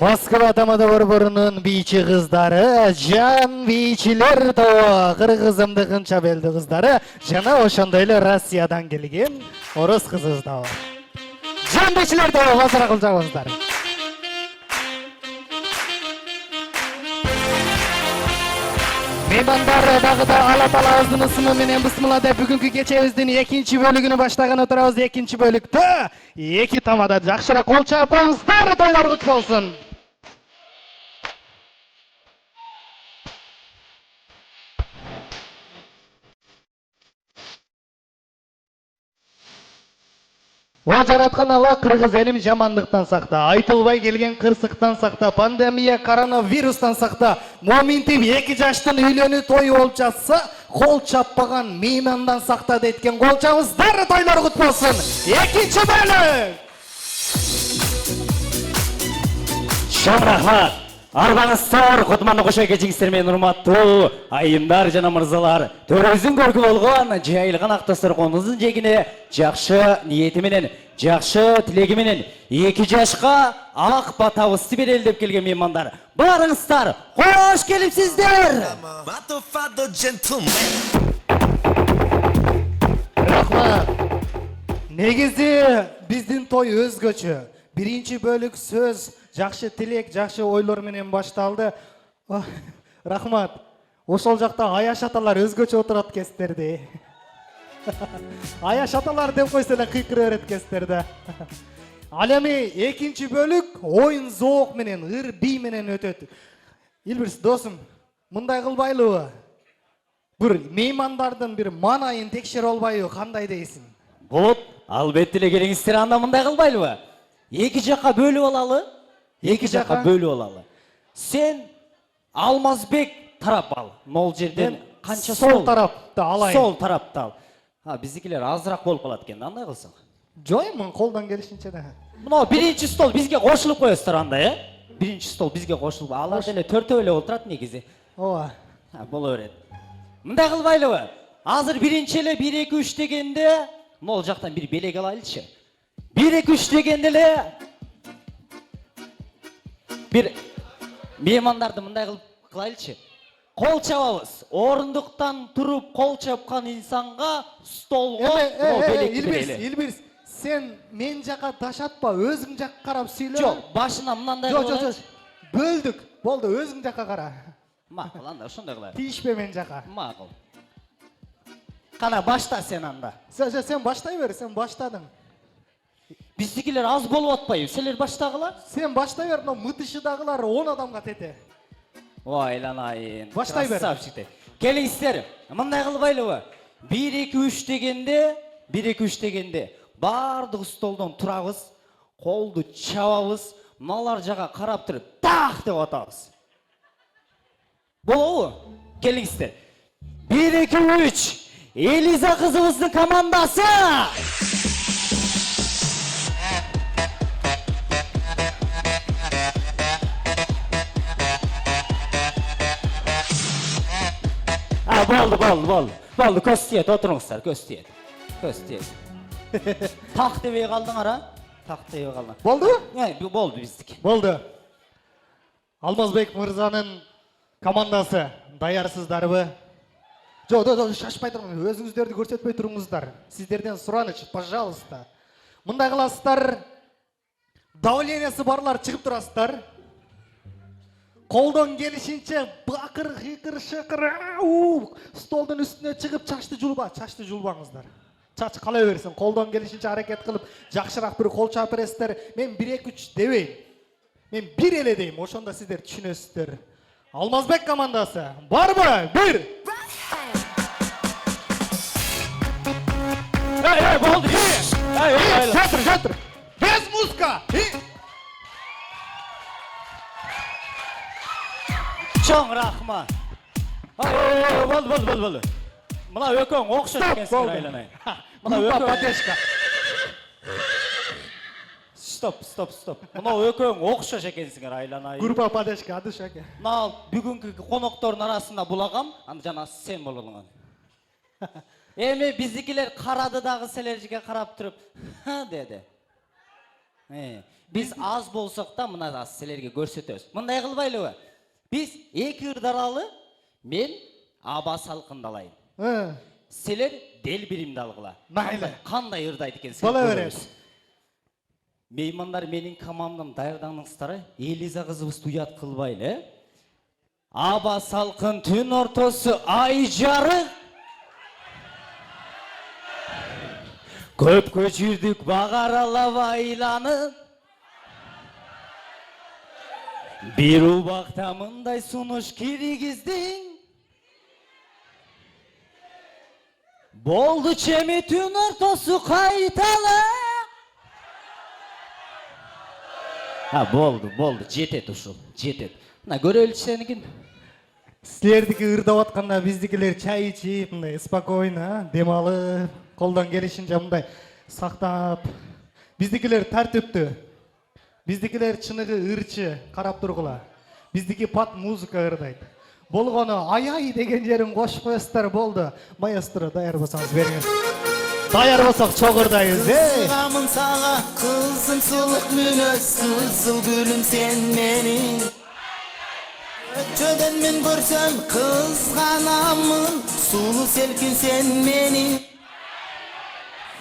Moskva Tamada Borborunun biyçi kızları, can biyçiler тобы, Kırgızımdı kınça beldi kızları, jana oşandaylı Rusiyadan gelген, Orus kızız тобы. Can biyçiler тобы, basara kılacak kızlar. Meymanдар dağıda Alatala ağzını sımı menen bısmılada bugünkü geçebizdin ekinci bölügünü başlagan oturabız ekinci bölükte. Eki tamada jakşırak kol çapаңыздар, toйлар кут болсун. О жараткан Алла кыргыз элим жамандыктан сакта, айтылбай келген кырсыктан сакта, пандемия, коронавирустан сакта. Моминтип 2 жаштын үйлөнүү тою болуп жатса, кол чаппаган меймандан сакта деткен кол чабыңыздар, тойлор кут болсун. Экинчи бөлүк. Чоң рахмат. Арбаңыздар, кутманды кошо кечиңиздер менен урматтуу айымдар жана мырзалар. Төрөбүздүн көркү болгон жайылган ак дасторконубуздун жегине жакшы ниети менен, жакшы тилеги менен 2 жашка ак батабызды берели деп келген меймандар. Барыңыздар, кош келипсиздер. Рахмат. Негизи биздин той өзгөчө. Биринчи бөлүк сөз, жакшы тилек, жакшы ойлор менен башталды. Рахмат. Ошол жакта аяш аталар өзгөчө отурат кестерди. Аяш аталар деп койсо эле кыйкыра берет кестерди. Ал эми экинчи бөлүк оюн зоок менен, ыр бий менен өтөт. Илбирс досум, мындай кылбайлыбы? Бир меймандардын бир манайын текшере албайбы, кандай дейсиң? Болот, албетте эле келиңиздер, анда мындай кылбайлыбы? 2 жакка бөлүп алалы. 2 жакка бөлүп алалы. Сен Алмазбек тарап ал. Мол жерден канча сол тарапты алайын. Сол тарапты ал. Биздикилер азыраак болуп калат экен, андай кылсаң. Жок, мен колдон келишинче да. Мына биринчи стол бизге кошулуп коесуздар анда, Биринчи стол бизге кошулуп, алар деле төртөө эле отурат негизи. Ооба. Боло берет. Мындай кылбайлыбы? Азыр биринчи эле 1 2 3 дегенде, могул жактан бир белек алайлычы. 1 2 3 дегенде эле бир меймандарды мындай кылайлычы. Кол чабабыз. Орундуктан туруп кол чапкан инсанга столго белекти берели. Илбирс, сен мен жака ташатпа, өзүң жакка карап сүйлө. Жок, башына мындай кылып. Жок. Бөлдүк. Болду, өзүң жакка кара. Макул, анда ошондой кылайлы. Тийишпе мен жака. Макул. Кана башта сен анда. Сен баштай бер, сен баштадың. Биздикилер аз болуп атпайбы? Силер баштагыла? Сен баштай бер, но мытышыдагылар 10 адамга тете. Ойланайын. Баштай бер. Красавчиктер. Келиңиздер, мындай кылбайлыбы? 1 2 3 дегенде, 1 2 3 дегенде бардык столдон турабыз, колду чабабыз, мыналар жака карап туруп, так деп атабыз. Болобу? Келиңиздер. 1 2 3 Элиза кызыбыздын командасы! Болду, көз тиет, отуруңуздар, көз тиет. Так дебей калдың ара? Так дебей калдың. Болду? Болду биздики. Болду. Алмазбек мырзанын командасы даярсыздарбы? Жок, шашпай туруңуз, өзүңүздөрдү көрсөтпөй туруңуздар. Сиздерден сураныч, пожалуйста. Мындай кыласыздар, давлениясы барлар чыгып турасыздар. Колдон келишинче бакыр, хикыр, шыкыр, столдун үстүнө чыгып чачты жулбаңыздар. Чач кала берсин, колдон келишинче аракет кылып, жакшыраак бир кол чаап бересиздер. Мен 1 2 3 дебейм. Мен 1 эле дейм, ошондо сиздер түшүнөсүздөр. Алмазбек командасы, барбы? 1. Болду. Жатыр. Без музыка. Чоң рахмат. Болду. Мына өкөң окшош экенсиңер, айланайын. Мына өкөң. Стоп. Мына экөөң окшош экенсиңер айланайын. Группа поддержка адыш аке. Мына бүгүнкү коноктордун арасында булагам, аны жана сен болоңар. Эми биздикилер карады дагы силерге карап туруп, ха деди. Биз аз болсок да мына силерге көрсөтөбүз. Мындай кылбайлыбы? Биз эки ырдаралы, мен аба салкындалайын. Силер дел биримди алгыла. Кандай ырдайт экенсиңер? Бола берет. Меймандар менин командам даярдаңыздар. Элиза кызыбызды уят кылбайлы. Аба салкын түн ортосу ай жарык. Көпкө жүрдүк багаралап айланып. Бир убакта мындай сунуш киргиздиң. Болду чеми түн ортосу кайталап. Болду, жетет ушул, жетет. Мына көрөлүчү сеникин. Силердики ырдап атканда биздикилер чай ичип, мындай спокойно, дем алып, колдон келишинче мындай сактап. Биздикилер тартиптүү. Биздикилер чыныгы ырчы, карап тургула. Биздики пат музыка ырдайт. Болгону ай деген жерин кошуп коесуздар болду. Маэстро даяр болсоңуз бериңиз. Даяр болсок чок ырдайбыз, Сыгамын сага кызым сулук мүнөз, кызыл гүлүм сен менин. Өчөдөн мен көрсөм кызганамын, сулуу селкин сен менин.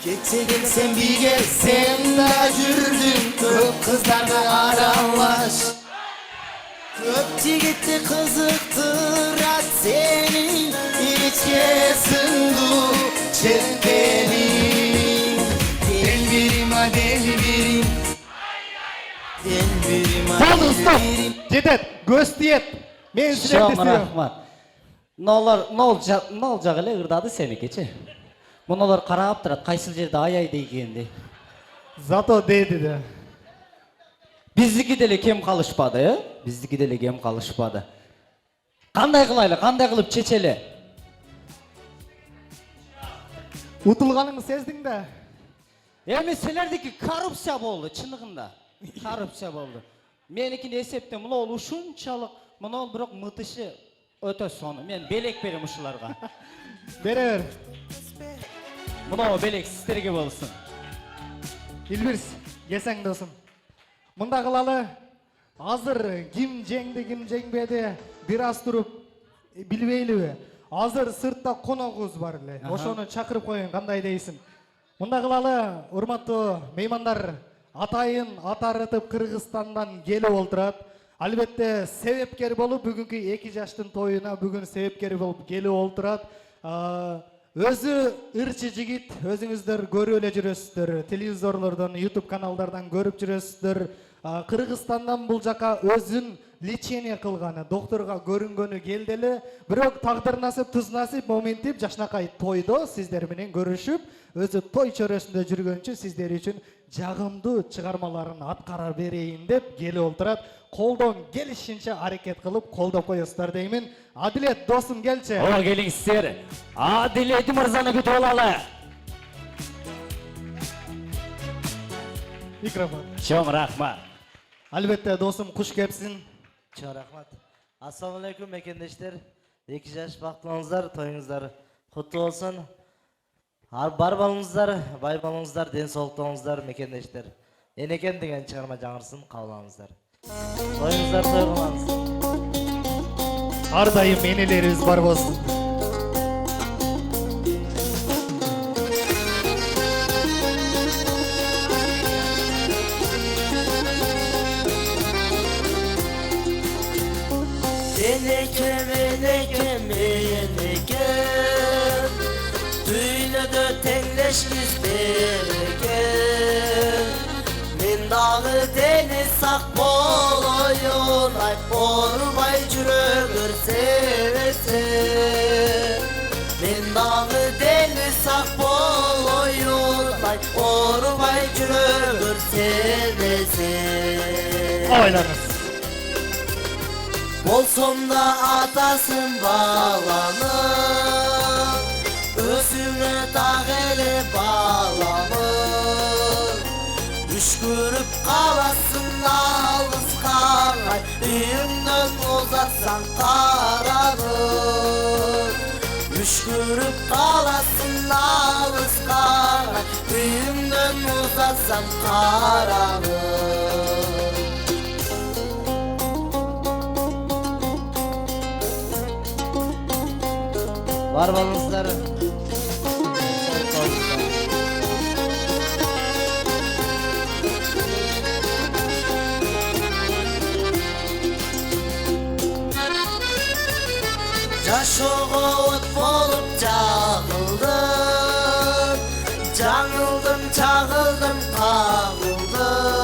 Кече келсем биге сен да жүрдүң, көп кыздарды аралаш. Көп жигитти кызыктырат сенин, ичке сыңду çekmenin. Del birim. Болду, стоп. Жетет, көз тиет. Мен силерди Шоң рахмат. Нол жагы эле ырдады сеникичи. Мунулар карап турат, кайсыл жерде ай дегенди. Зато дейди да. Биздики деле кем калышпады, Биздики деле кем калышпады. Кандай кылайлы, кандай кылып чечели? Утулганыңды сездиң да. Эми силердики коррупция болду, чыныгында. Коррупция болду. Меникини эсептем, мына ушунчалык, мына бирок мытышы өтө сону. Мен белек берем ушуларга. Бере бер. Мына белек сиздерге болсун. Илбирс, келсең досум. Мында кылалы. Азыр ким жеңди, ким жеңбеди, бир аз туруп билбейлиби? Азыр сыртта коногубуз бар эле. Ошону чакырып коюн, кандай дейсиң? Мында кылалы, урматтуу меймандар, атайын атарытып Кыргызстандан келип олтурат. Албетте себепкер болуп бүгүнкү 2 жаштын тоюна бүгүн себепкер болуп келип олтурат. Өзү ырчы жигит, өзүңүздөр көрүп эле жүрөсүздөр, телевизорлордон, YouTube каналдардан көрүп жүрөсүздөр. Кыргызстандан бул жака өзүн лечение кылганы, докторго көрүнгөнү келди эле. Бирок тагдыр насип, туз насип, моментип жашнакай тойдо сиздер менен көрүшүп, өзү той чөрөсүндө жүргөнчү сиздер үчүн жагымдуу чыгармаларын аткара берейин деп келип олтурат. Колдон келишинче аракет кылып колдоп коесуздар деймин. Адилет досум келчи. Ооба келиңиздер. Адилет мырзаны күтүп алалы. Микрофон. Чоң рахмат. Албетте досум куш кепсин. Чоң рахмат. Ассаламу алейкум мекендештер. 2 жаш бактыларыңыздар, тоюңуздар куттуу болсун. Бар балыңыздар, бай балыңыздар, ден соолуктуңуздар мекендештер. Энекен деген чыгарма жаңырсын, кабыл Тоюңуздар той кылыңыз. Ар дайым энелерибиз бар болсун. Enekem, düğünüde tengleşmiş bereken. Men dağı deniz sak bolayın, ay bormay жүрөгөр sevesen. Men dağı deniz sak bolayın, ay bormay жүрөгөр sevesen. Oynanız. Bolsam da atasın bağlanır, özüne dağ ele bağlanır. Düş görüp аңай үйіңнен ұзатсаң қаранып үшкіріп қаласың алысқа үйіңнен ұзатсаң қаранып бар болыңыздар. Жашоға от болып жағылдым, жаңылдым, чағылдым, қағылдым.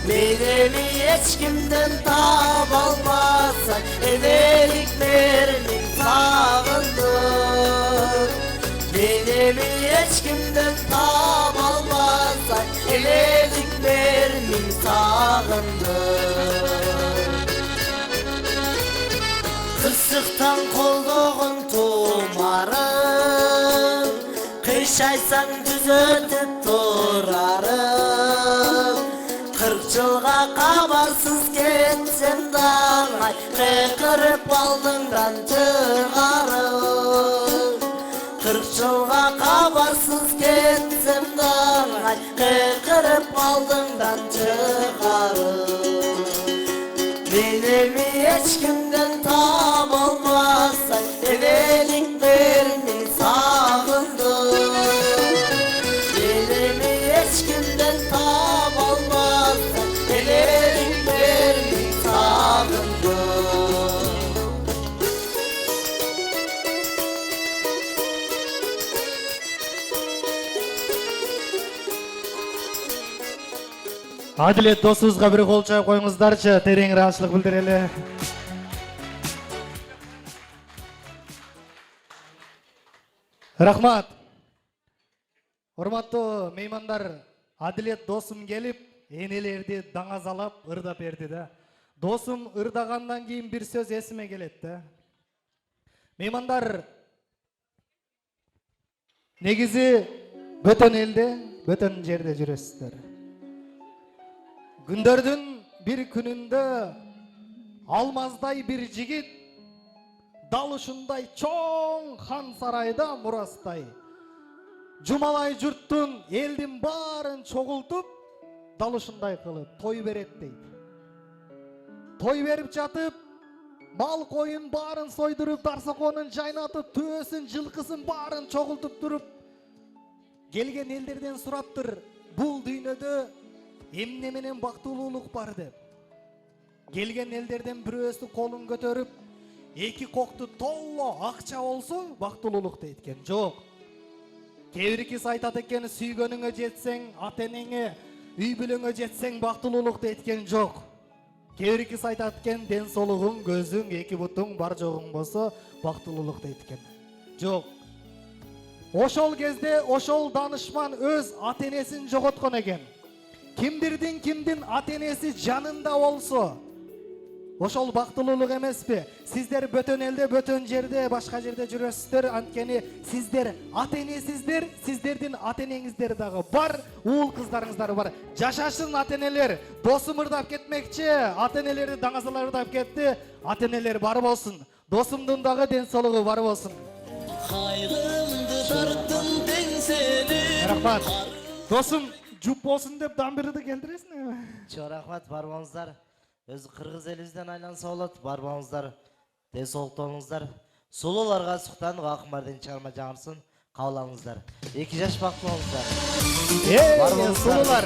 Менені ешкімден таба алмасай, энелік мермен сағындым. Менені ешкімден таба алмасай, энелік мермен сағындым. Қысықтан қолдығын тумарым, қишайсаң түзетіп тұрарым. 40 жылға қабарсыз кетсем даңай, қиқырып алдыңдан шығарым. 40 жылға қабарсыз кетсем даңай, қиқырып алдыңдан шығарым. Менеми ешкімден таба алмасай, энелік мермен сағындым. Менеми ешкімден таба алмасай, энелік мермен сағындым. Адилет досубузга бир кол чаап коюңуздарчы, терең ыраазычылык билдирели. Рахмат. Урматтуу меймандар, Адилет досум келип, энелерди даңазалап, ырдап берди да. Досум ырдагандан кийин бир сөз эсиме келет да. Меймандар, негизи бөтөн элде, бөтөн жерде жүрөсүздөр. Күндөрдүн бир күнүндө алмаздай бир жигит дал ушундай чоң хан сарайда мурастай жумалай журттун элдин баарын чогултуп дал ушундай кылып той берет дейт. Той берип жатып мал коюн баарын сойдуруп, дарсаконун жайнатып, төбөсүн, жылкысын баарын чогултуп туруп келген элдерден сураптыр, бул дүйнөдө эмне менен бактылуулук бар деп. Келген элдерден бирөөсү колун көтөрүп, эки кокту толло акча болсо бактылуулук дейт экен. Жок. Кээ биркиси айтат экен, сүйгөнүңө жетсең, ата-энеңе, үй бүлөңө жетсең бактылуулук дейт экен. Жок. Кээ биркиси айтат экен, ден соолугуң, көзүң, эки бутуң бар жогуң болсо бактылуулук дейт экен. Жок. Ошол кезде ошол данышман өз ата-энесин жоготкон экен. Кимдин ата-энеси жанында болсо, ошол бактылуулук эмеспи? Сиздер бөтөн элде, бөтөн жерде, башка жерде жүрөсүздөр, анткени сиздер ата-энесиздер, сиздердин ата-энеңиздер дагы бар, уул кыздарыңыздар бар. Жашашын ата-энелер, досум ырдап кетмекчи, ата-энелерди даңазалар ырдап кетти, ата-энелер бар болсун. Досумдун дагы ден соолугу бар болсун. Кайгымды тарттым теңсени. Рахмат. Досум жуп болсун деп дамбирди келдиресиңби? Чоң рахмат, бар болуңуздар. Өзү кыргыз элибизден айланса болот, бар болуңуздар. Ден соолукта болуңуздар. Сулууларга суктан акмардын чыгарма жаңырсын, кабыл алыңыздар. 2 жаш бактылуу болуңуздар. Бар болуңуздар.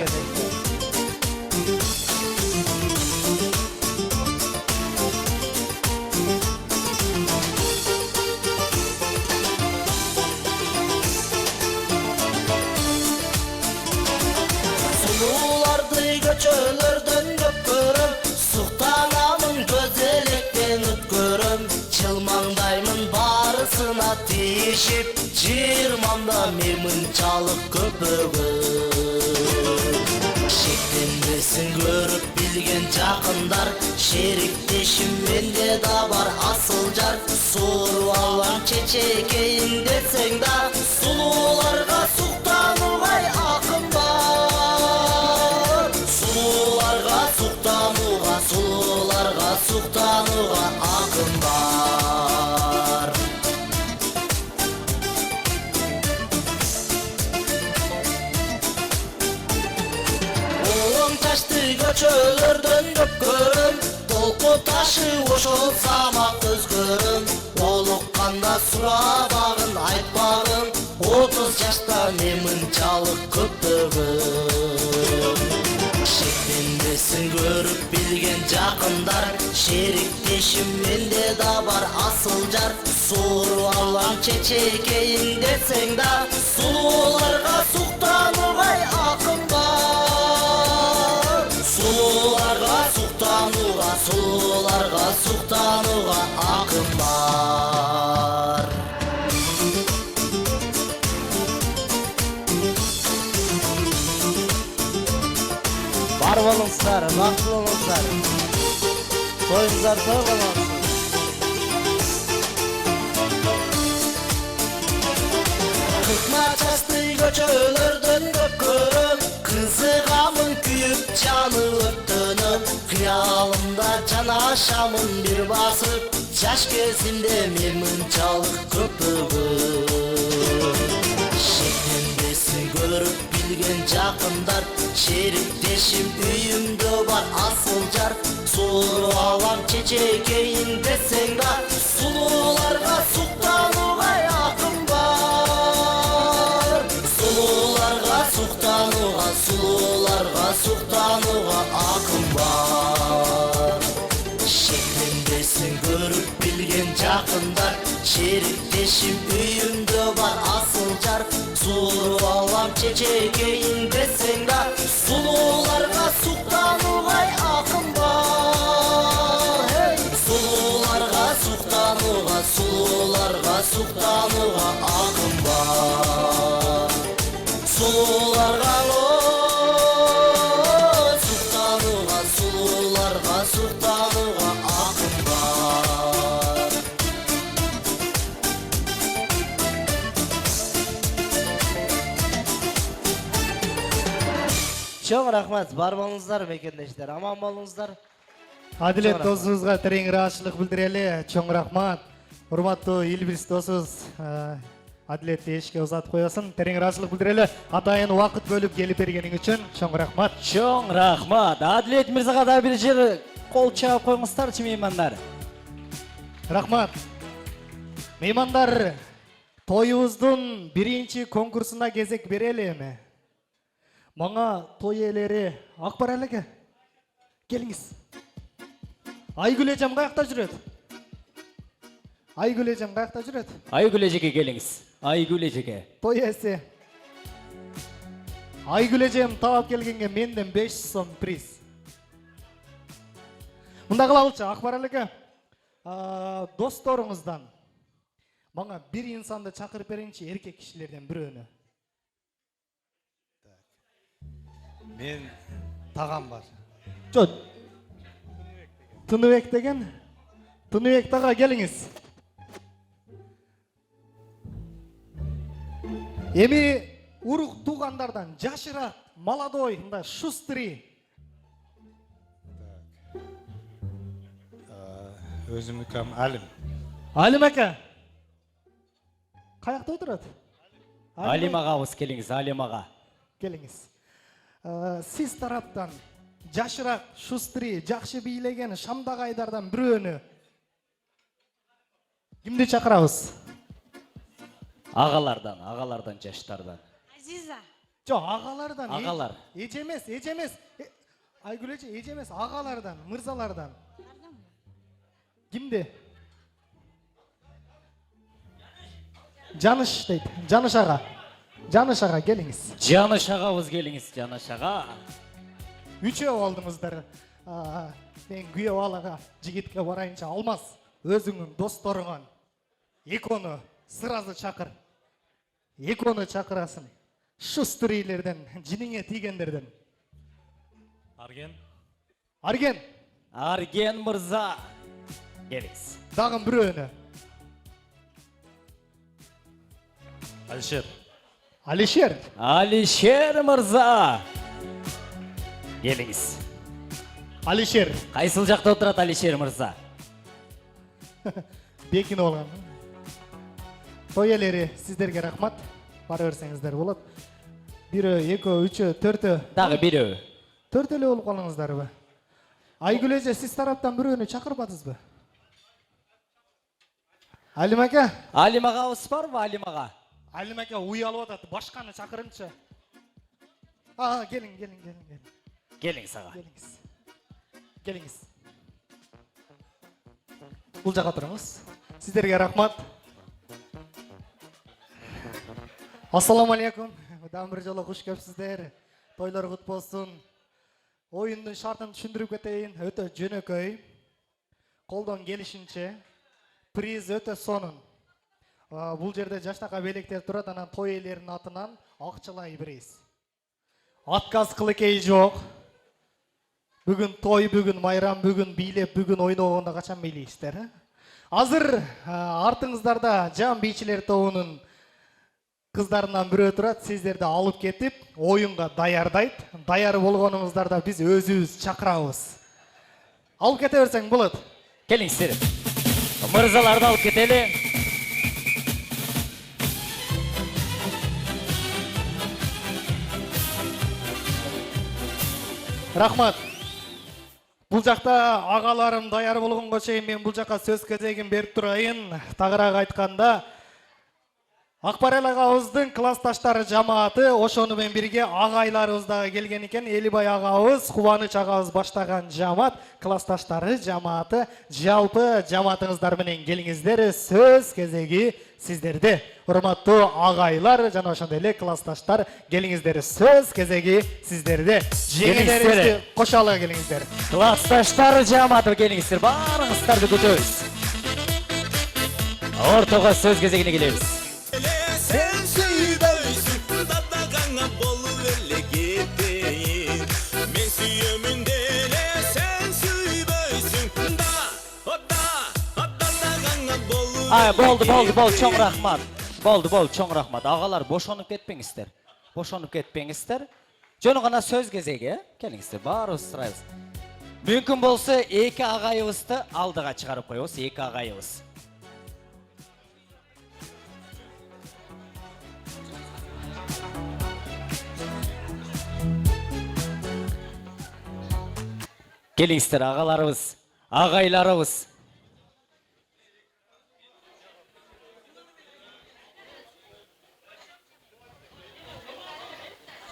Көчөлөрдөн көп көрөм, суктанамын көзелектен өткөрөм. Чылмаңдаймын барысына тиешип, жыйырмамда мен мынчалык көпөгөм. Шектенбесин көрүп билген жакындар, шериктешим менде да бар асыл жар. Сууруп алам чечекейин десең да, сулууларга суктануугай акым бар. Сулууларга суктанууга көчөлөрдөн көпкөрүм толку ташы ошол самак өзгөрүм олукканда сурабагын айтпагын 30 жашта мен мынчалык көптөгөн шектенбесин көрүп билген жакындар шериктешим менде да бар асыл жар сууруп алам чечекейин десең да сулууларга суктануугай акым бар сулууларга суктанууга акым бар Бар болуңуздар, бактылуу болуңуздар. Тоюңуздар той болсун. Кыркма чачты көчөлөрдөн көпкөрүм кызыгамын күйүп жанып өрттөнүп кыялымда жанашамын бир басып жаш кезимде мен мынчалык көптөгөн шектенбесин көрүп билген жакындар шериктешим үйүмдө бар асыл жар сууруп алам чечекейин десең да сулууларга суктанууга акым бар сулууларга суктанууга акым бар шектенбесин көрүп билген жакындар шериктешим үйүмдө бар асыл жар сууруп алам чечекейин десең да сулууларга суктанууга акым бар сулууларга суктанууга акым бар сулууларга суктанууга акым бар Чоң рахмат, бар болуңуздар, мекендештер, аман болуңуздар. Адилет досубузга терең ыраазычылык билдирели. Чоң рахмат. Урматтуу Илбирс досубуз Адилетти эшикке узатып коесун. Терең ыраазычылык билдирели. Атайын убакыт бөлүп келип бергениң үчүн чоң рахмат. Чоң рахмат. Адилет мырзага да бир жер кол чаап коюңуздарчы меймандар. Рахмат. Меймандар, тоюбуздун биринчи конкурсуна кезек берели эми. Маңа той ээлери Акбар элеке. Келиңиз. Айгүл эжем каякта жүрөт? Айгүл эжем каякта жүрөт? Айгүл эжеге келиңиз. Айгүл эжеге. Той ээси. Айгүл эжем таап келгенге менден 500 сом приз. Мында кылалычы, Акбар элеке. Досторуңуздан маңа бир инсанды чакырып бериңчи, эркек кишилерден бирөөнү. Мен тагам бар. Жок. Тыныбек деген. Тыныбек тага келиңиз. Эми урук туугандардан жашыраак, молодой, мындай шустрый. Өзүмүкөм Алим. Алим ака. Каякта отурат? Алим агабыз келиңиз, Алим ага. Келиңиз. Сиз тараптан жашыраак, шустрый, жакшы бийлеген шамдагайдардан бирөөнү кимди чакырабыз? Агалардан, жаштардан. Азиза. Жок, агалардан. Агалар. Эже эмес. Айгүл эже, эже эмес, агалардан, мырзалардан. Кимди? Жаныш дейт. Жаныш ага. Жаныш ага келиңиз. Жаныш агабыз келиңиз, Жаныш ага. Үчөө болдуңуздар. Мен күйөө балага, жигитке барайынча Алмаз, өзүңүн досторуңан экөөнү сыразы чакыр. Экөөнү чакырасың. Шустрийлерден, жиниңе тийгендерден. Арген мырза. Келиңиз. Дагы бирөөнү. Алишер мырза. Келиңиз. Алишер. Кайсыл жакта отурат Алишер мырза? Бекин болгон. Той ээлери сиздерге рахмат. Бара берсеңиздер болот. 1, 2, 3, 4. Дагы бирөө. Төрт эле болуп калыңыздарбы? Айгүл эже, сиз тараптан бирөөнү чакырбадыңызбы? Алим ака, Алим агабыз барбы, Алим ага? Алим ака уялып атат, башканы чакырыңчы. Келиң. Келиңиз ага. Келиңиз. Бул жака туруңуз. Сиздерге рахмат. Ассаламу алейкум. Дагы бир жолу куш келипсиздер. Тойлор кут болсун. Оюндун шартын түшүндүрүп кетейин. Өтө жөнөкөй. Колдон келишинче. Приз өтө сонун. Бул жерде жаштака белектер турат, анан той ээлеринин атынан акчалай приз. Отказ кылыкей жок. Бүгүн той, бүгүн майрам, бүгүн бийлеп, бүгүн ойногондо качан бийлейсиздер? Азыр артыңыздарда Жан бийчилер тобунун кыздарынан бирөө турат, сиздерди алып кетип, оюнга даярдайт. Даяр болгонуңуздарда биз өзүбүз чакырабыз. Алып кете берсең болот. Келиңиздер. Мырзаларды алып кетели. Рахмат. Бул жакта агаларым даяр болгонго чейин мен бул жака сөз кезегин берип турайын. Тагыраак айтканда, Акбарел агабыздын классташтары жамааты ошону менен бирге агайларыбыз дагы келген экен. Элибай агабыз, Кубаныч агабыз баштаган жамаат, классташтары жамааты, жалпы жамаатыңыздар менен келиңиздер. Сөз кезеги сиздерде. Урматтуу агайлар жана ошондой эле классташтар, келиңиздер. Сөз кезеги сиздерде. Жеңелеринизди кошалы келиңиздер. Классташтар жамааты келиңиздер. Баарыңыздарды күтөбүз. Ортого сөз кезегине келебиз. Sen söylüyorsun dadagana bolu öyle gittin. Men süyümün dele sen söylüyorsun dadagana bolu. Ay boldu çoğun rahmat. Boldu çoğun rahmat. Ağalar boşanıp ketpeňizler. Boşanıp ketpeňizler. Jonu gana söz gezegi, kelingizler barыбыз сұрайбыз. Мүмкүн болса, эки агайыбызды алдыга чыгарып коебуз, эки агайыбыз. Келиңиздер агаларыбыз, агайларыбыз.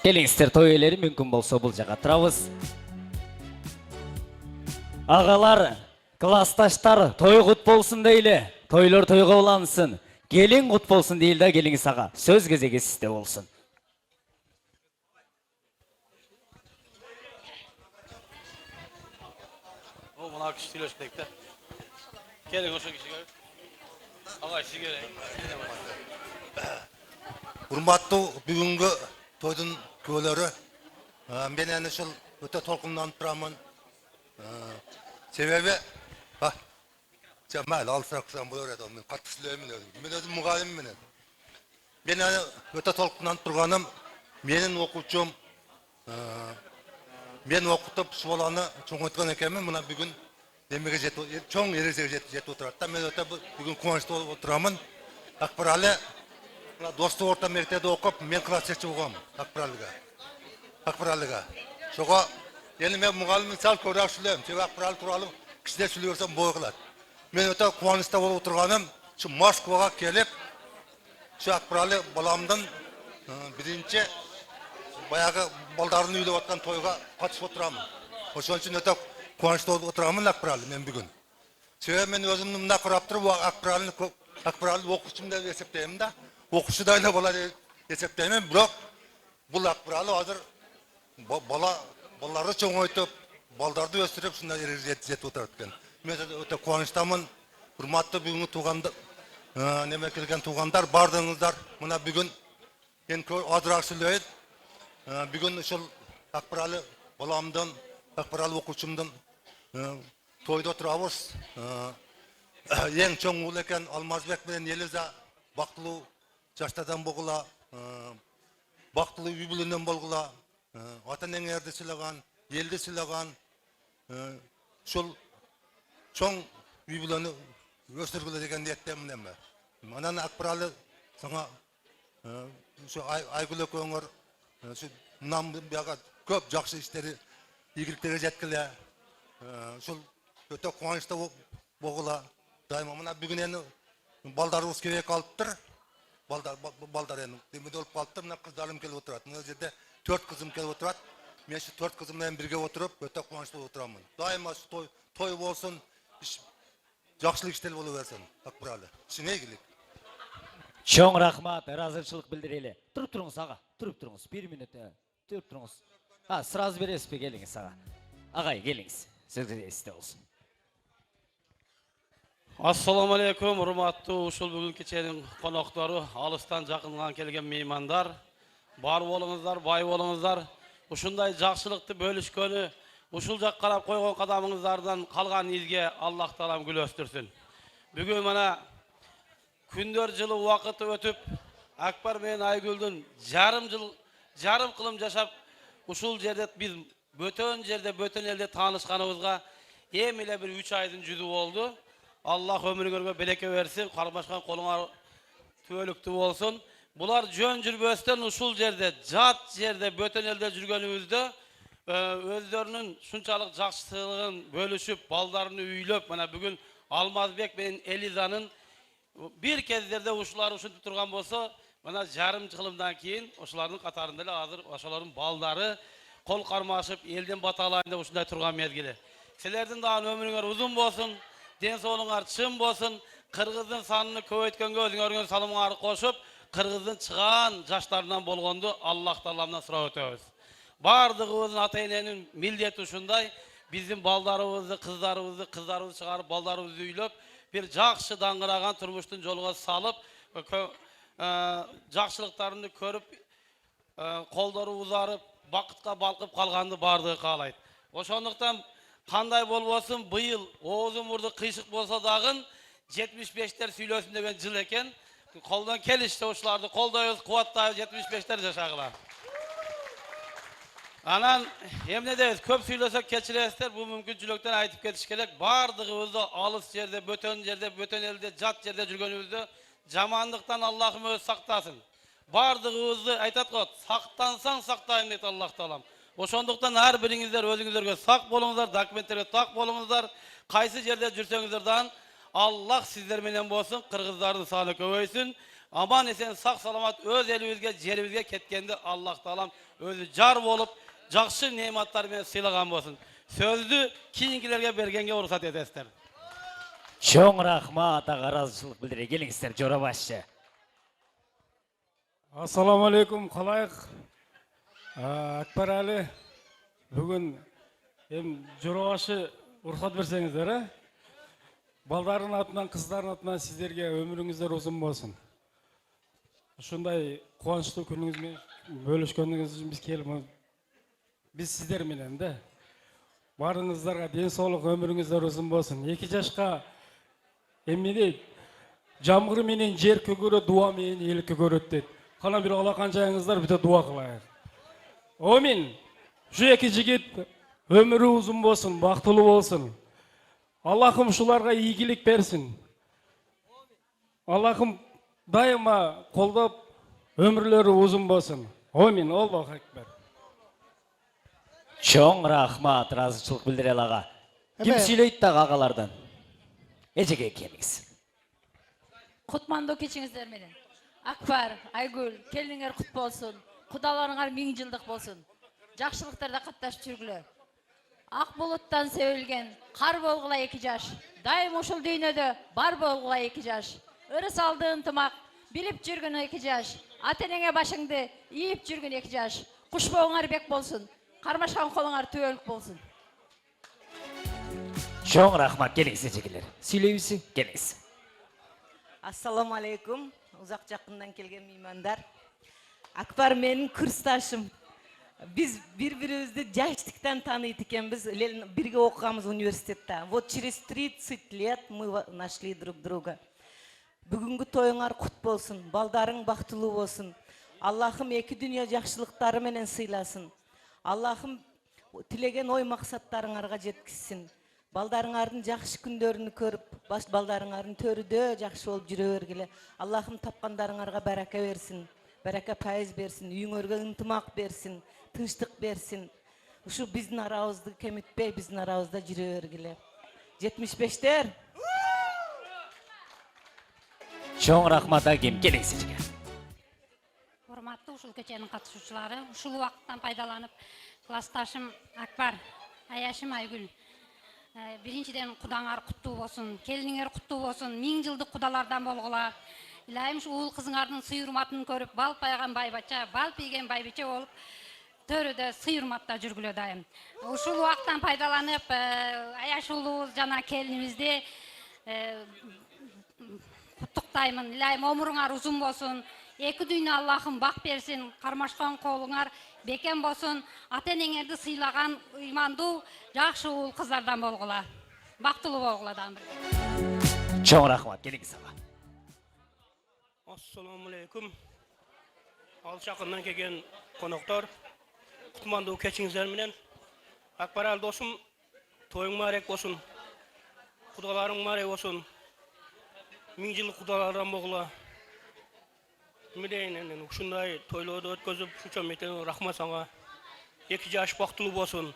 Келиңиздер той ээлери мүмкүн болсо бул жака турабыз. Агалар, классташтар той кут болсун дейли. Тойлор тойго улансын. Келин кут болсун дейли да, келиңиз ага. Сөз кезеги сизде болсун. Mına kişi söylesek de. Gelin o kişi gör. Ağa kişi gelin. Урматтуу бүгүнгү тойдун күбөлөрү, мен эне ушул өтө толкунданып турамын. Себеби, mayli alsak kısam bulur edi, men katı süleyimin özüm. Men özüm mugalim menen. Men эне өтө толкунданып турганым, менин окуучум, мен окутуп şu balаны чоңойткон экенмин, мына бүгүн немеге жетип, чоң эрежеге жетип отурат да. Мен өтө бүгүн кубанычтуу болуп отурамын. Акбаралы достук орта мектепте окуп, мен класс жетчи болгом Акбаралыга. Шого эми мен мугалимдин сал көбүрөөк сүйлөйм. Себеби Акбаралы тууралуу кичине сүйлөй берсем бой кылат. Мен өтө кубанычта болуп отурганым, şu Москвага келип, şu Акбаралы баламдын биринчи баягы балдарын үйлөп аткан тойга катышып отурамын. Ошон үчүн өтө кубанычта болуп отурамын Акбаралы мен бүгүн. Себеби мен өзүмдү мындай карап туруп, Акбаралы окуучум деп эсептейм да. Окуучу да эле бала деп эсептейм, бирок бул Акбаралы азыр балдарды чоңойтуп, балдарды өстүрүп, ушундай эрежеге жетип отурат экен. Мен өтө кубанычтамын. Урматтуу бүгүнкү туугандар, неме келген туугандар, бардыңыздар. Мына бүгүн мен азыраак сүйлөйт. Бүгүн ушул Акбаралы баламдын, Акбаралы окуучумдун тойдо турабыз. Эң чоң уул экен Алмазбек менен Элиза бактылуу жаштардан болгула, бактылуу үй бүлөнөн болгула, ата энеңерди сыйлаган, элди сыйлаган, ушул чоң үй бүлөнү өстүргүлө деген ниеттемин эми. Анан Акбаралы сага ушу Айгүл экөөңөр ушу мындан бияга көп жакшы иштери игіліктерге жеткіле. Шул өте қуанышта боғыла. Дайыма мына бүгін енді балдарыбыз кебек алыптыр. Балдар енді демеде олып қалыптыр. Мына қыздарым келіп отырады. Мына жерде 4 қызым келіп отырады. Мен 4 қызыммен бірге отырып, өте қуанышта отырамын. Дайыма той болсын, жақсылық іштел болу берсін. Ақпыралы. Шыңай келік. Чоң рахмат, разышылық білдірелі. Тұрып тұрыңыз, аға. Тұрып тұрыңыз. 1 минут. Тұрып тұрыңыз. Сразу бересіз бе, келіңіз, аға. Ағай, келіңіз. Сөзді есте olsun. Assalamu alaikum, hurmatly ушул бүгүн кеченин коноктору, алыстан жакындан келген меймандар. Бар болуңуздар, бай болуңуздар. Ушундай жакшылыкты бөлүшкөнү, ушул жак карап койгон кадамыңыздардан калган изге Аллах таалам гүл өстүрсүн. Бүгүн мына күндөр жылы убакыты өтүп, Акбар менен Айгүлдүн жарым кылым жашап, ушул жерде биз бөтөн жерде, бөтөн элде таанышканыбызга эми эле бир 3 айдын жүзү болду. Allah ömrüңөргө белеке берсин, кармашкан колуңар түбөлүктүү болсун. Булар жөн жүрбөстөн ушул жерде, жат жерде, бөтөн элде жүргөнүбүздө өздөрүнүн шунчалык жакшылыгын бөлүшүп, балдарын үйлөп, мына бүгүн Алмазбек менен Элизанын бир кездерде ушулар ушинтип турган болсо, мына жарым жылымдан кийин ошолордун катарында эле азыр ошолордун балдары кол кармашып, элден баталайын деп ушундай турган мезгили. Силердин дагы өмүрүңөр узун болсун. Den soğluğar çın bolsun, Kırgız'ın sanını köyötkөнгө özüңөргөн salımыңарды koşup, Kırgız'ın çıkan jaşlarından bolgondu Allah Taalamdan surap ötöbüz. Bardığımızın ata-enenin milleti uşunday, bizim baldarыбызды, kızlarыбызды çıkarıp, baldarыбызды üylöp, bir jakşı dаңgıragan turmuştun joluga salıp, jakşılıklarını körüp, kolları uzarıp, bakıtка balkıp kalgandı bardığı kalaydı. Oşonduktan Kanday bolbosun bıyıl oğuzun vurdu kıyışık bolsa dağın 75'ler süylösün degen jıl eken. Koldan kelişte uşulardı koldayız, kuvattayız 75'ler yaşagılar. Anan emne deyiz köp süylösek keçiresler bu mümkünçülükten aytıp ketiş kelek. Bardığımızda alыс yerde, bötön elde, jat yerde жүргөнүбүздө jamanlıktan Allah'ım öz saktasın. Bardığımızda aytat kot, saktansan saktayın deydi Allah Taalam. Oşonduktan her birinizler özüңüzlerge sak bolуңуздар, dokumentlerge tak bolуңуздар, kaysı yerde жүрсөңүздөрдан Allah sizler menen bolsun, Kırgızdардын sany köbөйsүn. Aman esen sak salamat öz elibizge, jeribizge ketkende Allah Taalam özü jar bolup, jakşı nematlar menен sıylagan bolsun. Sözdü kийинкилерге бергенге уруксат этесиздер. Чоң рахмат, аға разышылық білдіре келіңіздер, жора басшы. Assalamu alaikum, қалайық? Акбар әлі, бүгін жорабашы ұрқат берсеңіздер, балдардың атынан, қыздардың атынан сіздерге өміріңіздер ұзын болсын. Шындай қуанышты күніңізмен бөлішкөніңіз үшін біз келіп, біз сіздерменен де. Барыңыздарға денсаулық өміріңіздер ұзын болсын. 2 жашқа еммедейді, жамғыр менен жер көгөрөт, дуа менен ел көгөрөт дейді. Қана бір алақан жайыңыздар біте дуа қылайық. Омин, şu 2 жігіт өмірі ұзын болсын, бақтылы болсын. Аллахым шуларға игілік берсін. Аллахым дайыма қолдап өмірлері ұзын болсын. Омин, Аллах акбар. Чоң рахмат, разышылық білдірел аға. Кім сөйлейді дағы ағалардан? Ежеге келіңіз. Құтманды кечіңіздер менен. Акбар, Айгүл, келіңер құт болсын. Құдаларыңар 1000 жылдық болсын. Жақшылықтарда қатташып жүргілі. Ақ бұлыттан сөйлген, қар болғыла 2 жаш. Дайым ушыл дүйнөдө бар болғыла 2 жаш. Өріс алды ынтымақ, біліп жүрген 2 жаш. Атенеңе башыңды иіп жүрген 2 жаш. Құш боңар бек болсын. Қармашқан қолыңар түөлік болсын. Чоң рахмат, келіңіз ежегелер. Сөйлейбісі, келіңіз. Ассаламу алейкум, ұзақ жақындан келген меймандар. Акбар менің курсташым. Biz birbirimizni жаштыктан таныйт экенбиз, бирге окуганбыз университетте. Вот через 30 лет мы нашли друг друга. Бүгүнкү тоюңар кут болсун, балдарың бактылуу болсун. Аллахым 2 дүйнө жакшылыктары менен сыйласын. Аллахым тилеген ой максаттарыңарга жеткизсин. Балдарыңардын жакшы күндөрүн көрүп, балдарыңардын төрүдө жакшы болуп жүрө бергиле. Аллахым тапкандарыңарга барака берсин, барака пайыз берсин, үйүңөргө ынтымак берсин, тынчтык берсин. Uşu bizdin arabızdı kemitpey, bizdin arabızda jüre bергile. 75'ler. Çoğun rahmat Akim, keling sizga. Hormatly ушул кеченин катышуучулары, ушул убакыттан пайдаланып, классташым Акбар, аяшым Айгүл. Биринчиден кудаңар куттуу болсун, келиниңер куттуу болсун, 1000 жылдык кудалардан болгула. Илайым ушу уул кызыңардын сый урматын көрүп, бал пайган байбача, бал пийген байбиче болуп, төрөдө сый урматта жүргүлө дайым. Ушул убакыттан пайдаланып, аяш уулубуз жана келинибизди куттуктаймын. Илайым омуруңар узун болсун. Эки дүйнө Аллахым бак берсин, кармашкан колуңар бекем болсун, ата-энеңерди сыйлаган ыймандуу, жакшы уул кыздардан болгула. Бактылуу болгула дагы бир. Çoğun rahmat, keling sizga. Assalamu alaikum. Alçaqından kelgen konoktor. Kutmandığı keçiңizdер менен. Akbar al dostum, toyuң marek bolsun. Kudalarың marek bolsun. 1000 жылдык kudalardan болгула. Мидейнен ушундай тойлоодо өткөзүп, шучо мектен рахмат сага. 2 жаш бактылуу болсун.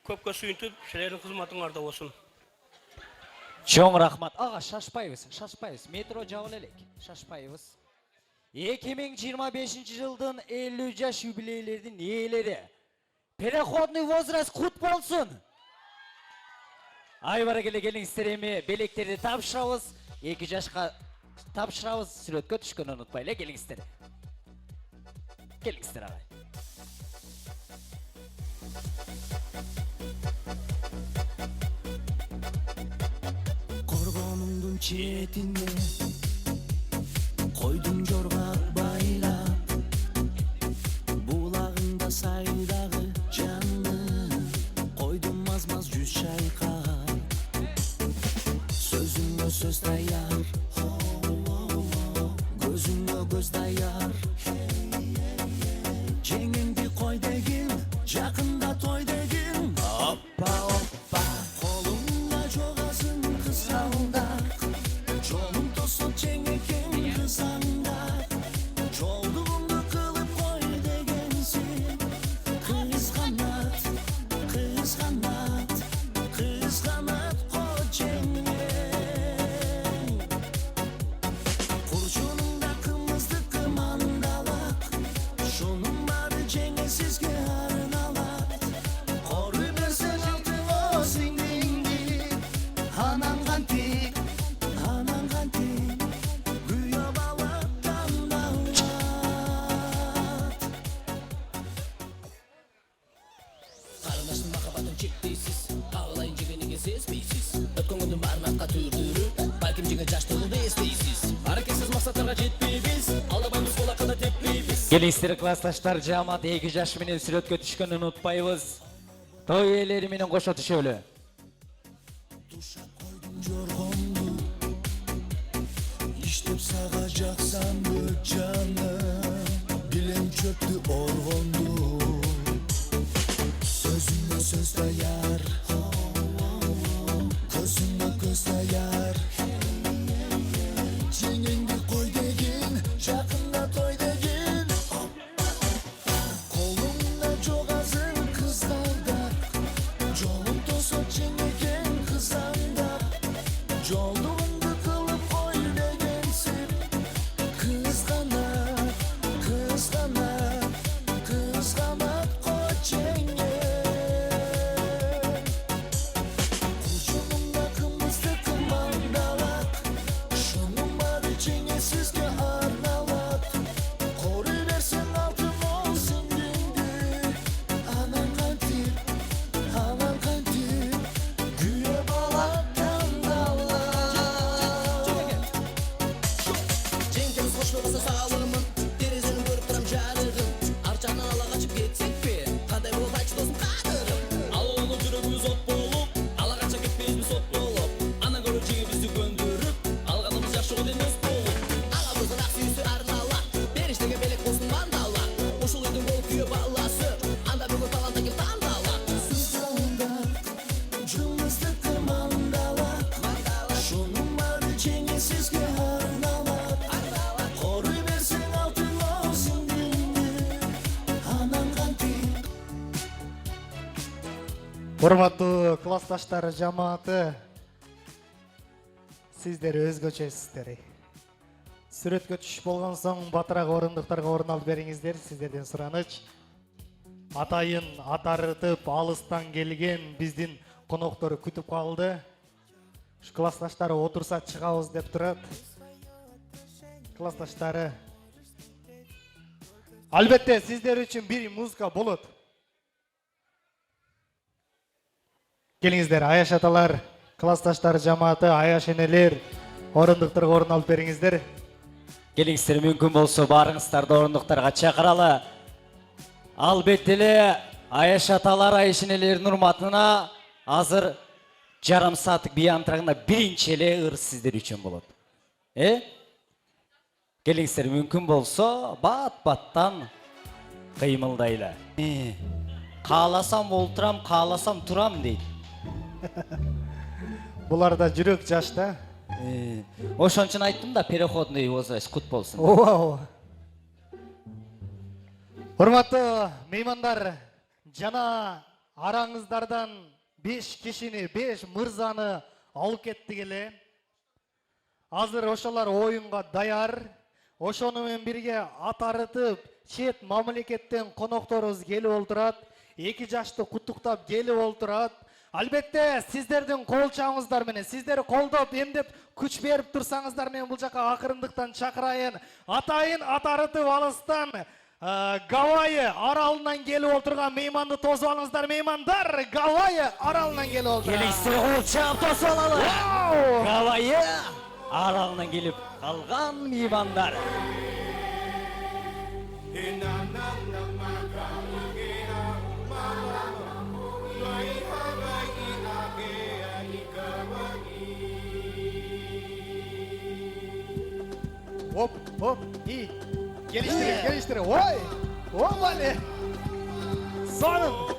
Көпкө сүйүнтүп, силердин кызматыңарда болсун. Çoğun rahmat. Ağa şaşpayız. Metro jabıl elek. Şaşpayız. 2025 жылдын 50 жаш юбилейлердин ээлери. Переходный возраст кут болсун. Айбара келиңиздер эми белектерди тапшырабыз. 2 жашка тапшырабыз. Сүрөткө түшкөнү унутпайлы, келиңиздер. Келиңиздер агай. Korgonumdun çetinde koydum jorgak baylap, bulağında saydağı canlı koydum mazmaz yüz çaykar, sözüme söz dayar, gözüme göz dayar, cengimdi koy degin, yakında toy degin, hoppa hoppa, kolumda jogasın kısrağında, jolum tosop çengeken kızanda, jolduğumda kılıp koy degensin, kızganat, kızganat, kızganat koy cengen. Kurşununda kımızdı kımandalak, şunun barı cengesizge arnalak, koruy bersen altın o singdingdi, hanan gantik, güya balaktan davlat. Kardeşim makabatın çektiysiz, ağlayın cibiniga sezmeysiz, ötken gündün barmakka tüydürüp, balkim jenge jaştığını esteysiz, hareketsiz maksatlarga jetpeybiz, aldabamız kol akıda tepmeybiz. Келиңиздер классташтар, жамаат 2 жаш менен сүрөткө түшкөнүн унутпайбыз. Той ээлери менен кошо түшөлү. Duşa koydum jorgondu, iştep sağa jaksan canım, bilem çöktü orgondu, sözüme söz dayar, gözüme göz dayar, cengengdi koy degin, yakında toy degin, kolumda jogasın kızlarda, jolum tosop çengeken kızanda, jolduğumda kılıp koy degensin, kızganat, kızganat, kızganat koy cengen. Kurşunumda kımızdı kımandalak, şunun barı cengesizge arnalak, koruy versen altın olsun gündür, anan kantir, güye balaktan davlat. Cenkemiz hoş olmasa sağlığımın, terizini görüp duram jarığım, arçandan ala kaçıp getsek mi, kaday bulup ayçı dostum kadırım, al onu жүрөгүбүз от болуп, ала кача кетпейбиз сот болуп, ана көрүчүгү бизди көндүрүп, алганыбыз жакшы го демес болуп, агабыздын ак сүйүүсү арнала, бериштеге белек болсун бандала, ушул үйдүн болуп күйөө баласы, анда бүгүн талантта ким тандала. Сызганда, жумузду кымандалак, шунун баары жеңесизге арналат, коруй берсең алтын болсун күндү, анан канти, Урматтуу классташтар жамааты, сиздер өзгөчөсүздөр. Сүрөткө түшүп болгон соң батыраак орындуктарга орун алып бериңиздер, сиздерден сураныч. Атайын атарытып алыстан келген биздин коноктор күтүп калды. Ушу классташтары отурса чыгабыз деп турат. Классташтары. Албетте сиздер үчүн бир музыка болот. Келиңиздер, аяш аталар, классташтар жамааты, аяш энелер, орындуктарга орун алып бериңиздер. Келиңиздер, мүмкүн болсо барыңыздарды орындуктарга чакыралы. Албетте эле аяш аталар, аяш энелердин урматына азыр жарым сааттык бий антырагында биринчи эле ыр сиздер үчүн болот. Келиңиздер, мүмкүн болсо бат-баттан кыймылдайлы. Кааласам олтурам, кааласам турам дейт. Буларда жүрөк жаш да. Ошон үчүн айттым да, переходный возраст кут болсун. Ооба. Урматтуу меймандар, жана араңыздардан 5 кишини, 5 мырзаны алып кеттик эле. Азыр ошолор оюнга даяр. Ошону менен бирге атарытып, чет мамлекеттен конокторубуз келип олтурат. 2 жашты куттуктап келип олтурат. Албетте сиздердин кол чабыңыздар менен, сиздер колдоп, эмдеп күч берип турсаңыздар, мен бул жака акырындыктан чакырайын. Атайын атарытып алыстан Гавайи аралынан келип олтурган мейманды тосуп алыңыздар, меймандар. Гавайи аралынан келип олтурат. Келиңиздер, кол чаап тосуп алалы. Гавайи аралынан келип калган меймандар. Оп, оп, и. Geliştirin. Oy. Oy vale. Sonun.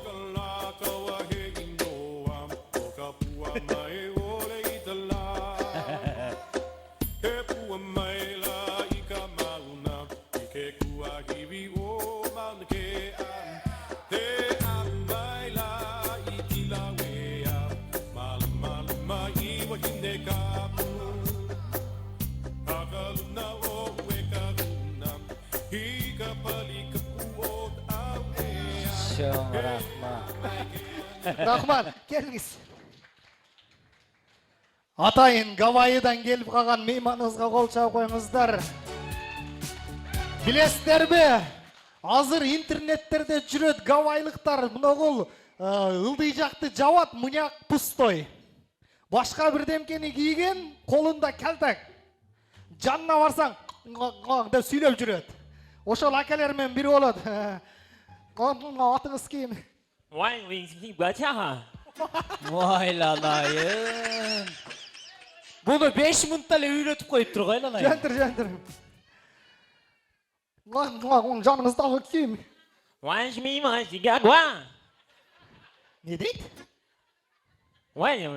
Rahman, geliniz. Atayın Gavai'dan gelip kalan meymanınızga kol çabıp koyuңuzдар. Bilesizlermi? Azır internetlerde жүрөт Gavai'lıktar мынагул ылдыйжакты жабат, мыняк пустой. Башка бирдемкени кийген, колунда калтак. Жанына барсаң, деп сүйлөп жүрөт. Ошол акелер менен бири болот. Атыңыз ким? Vay, бача. Вайланайын. Буну 5 мүнөттө эле үйрөтүп коюп тур го айланайын. Жантыр. Жаныңыздагы ким? Vay, мима, жигагва. Не дейт? Vay,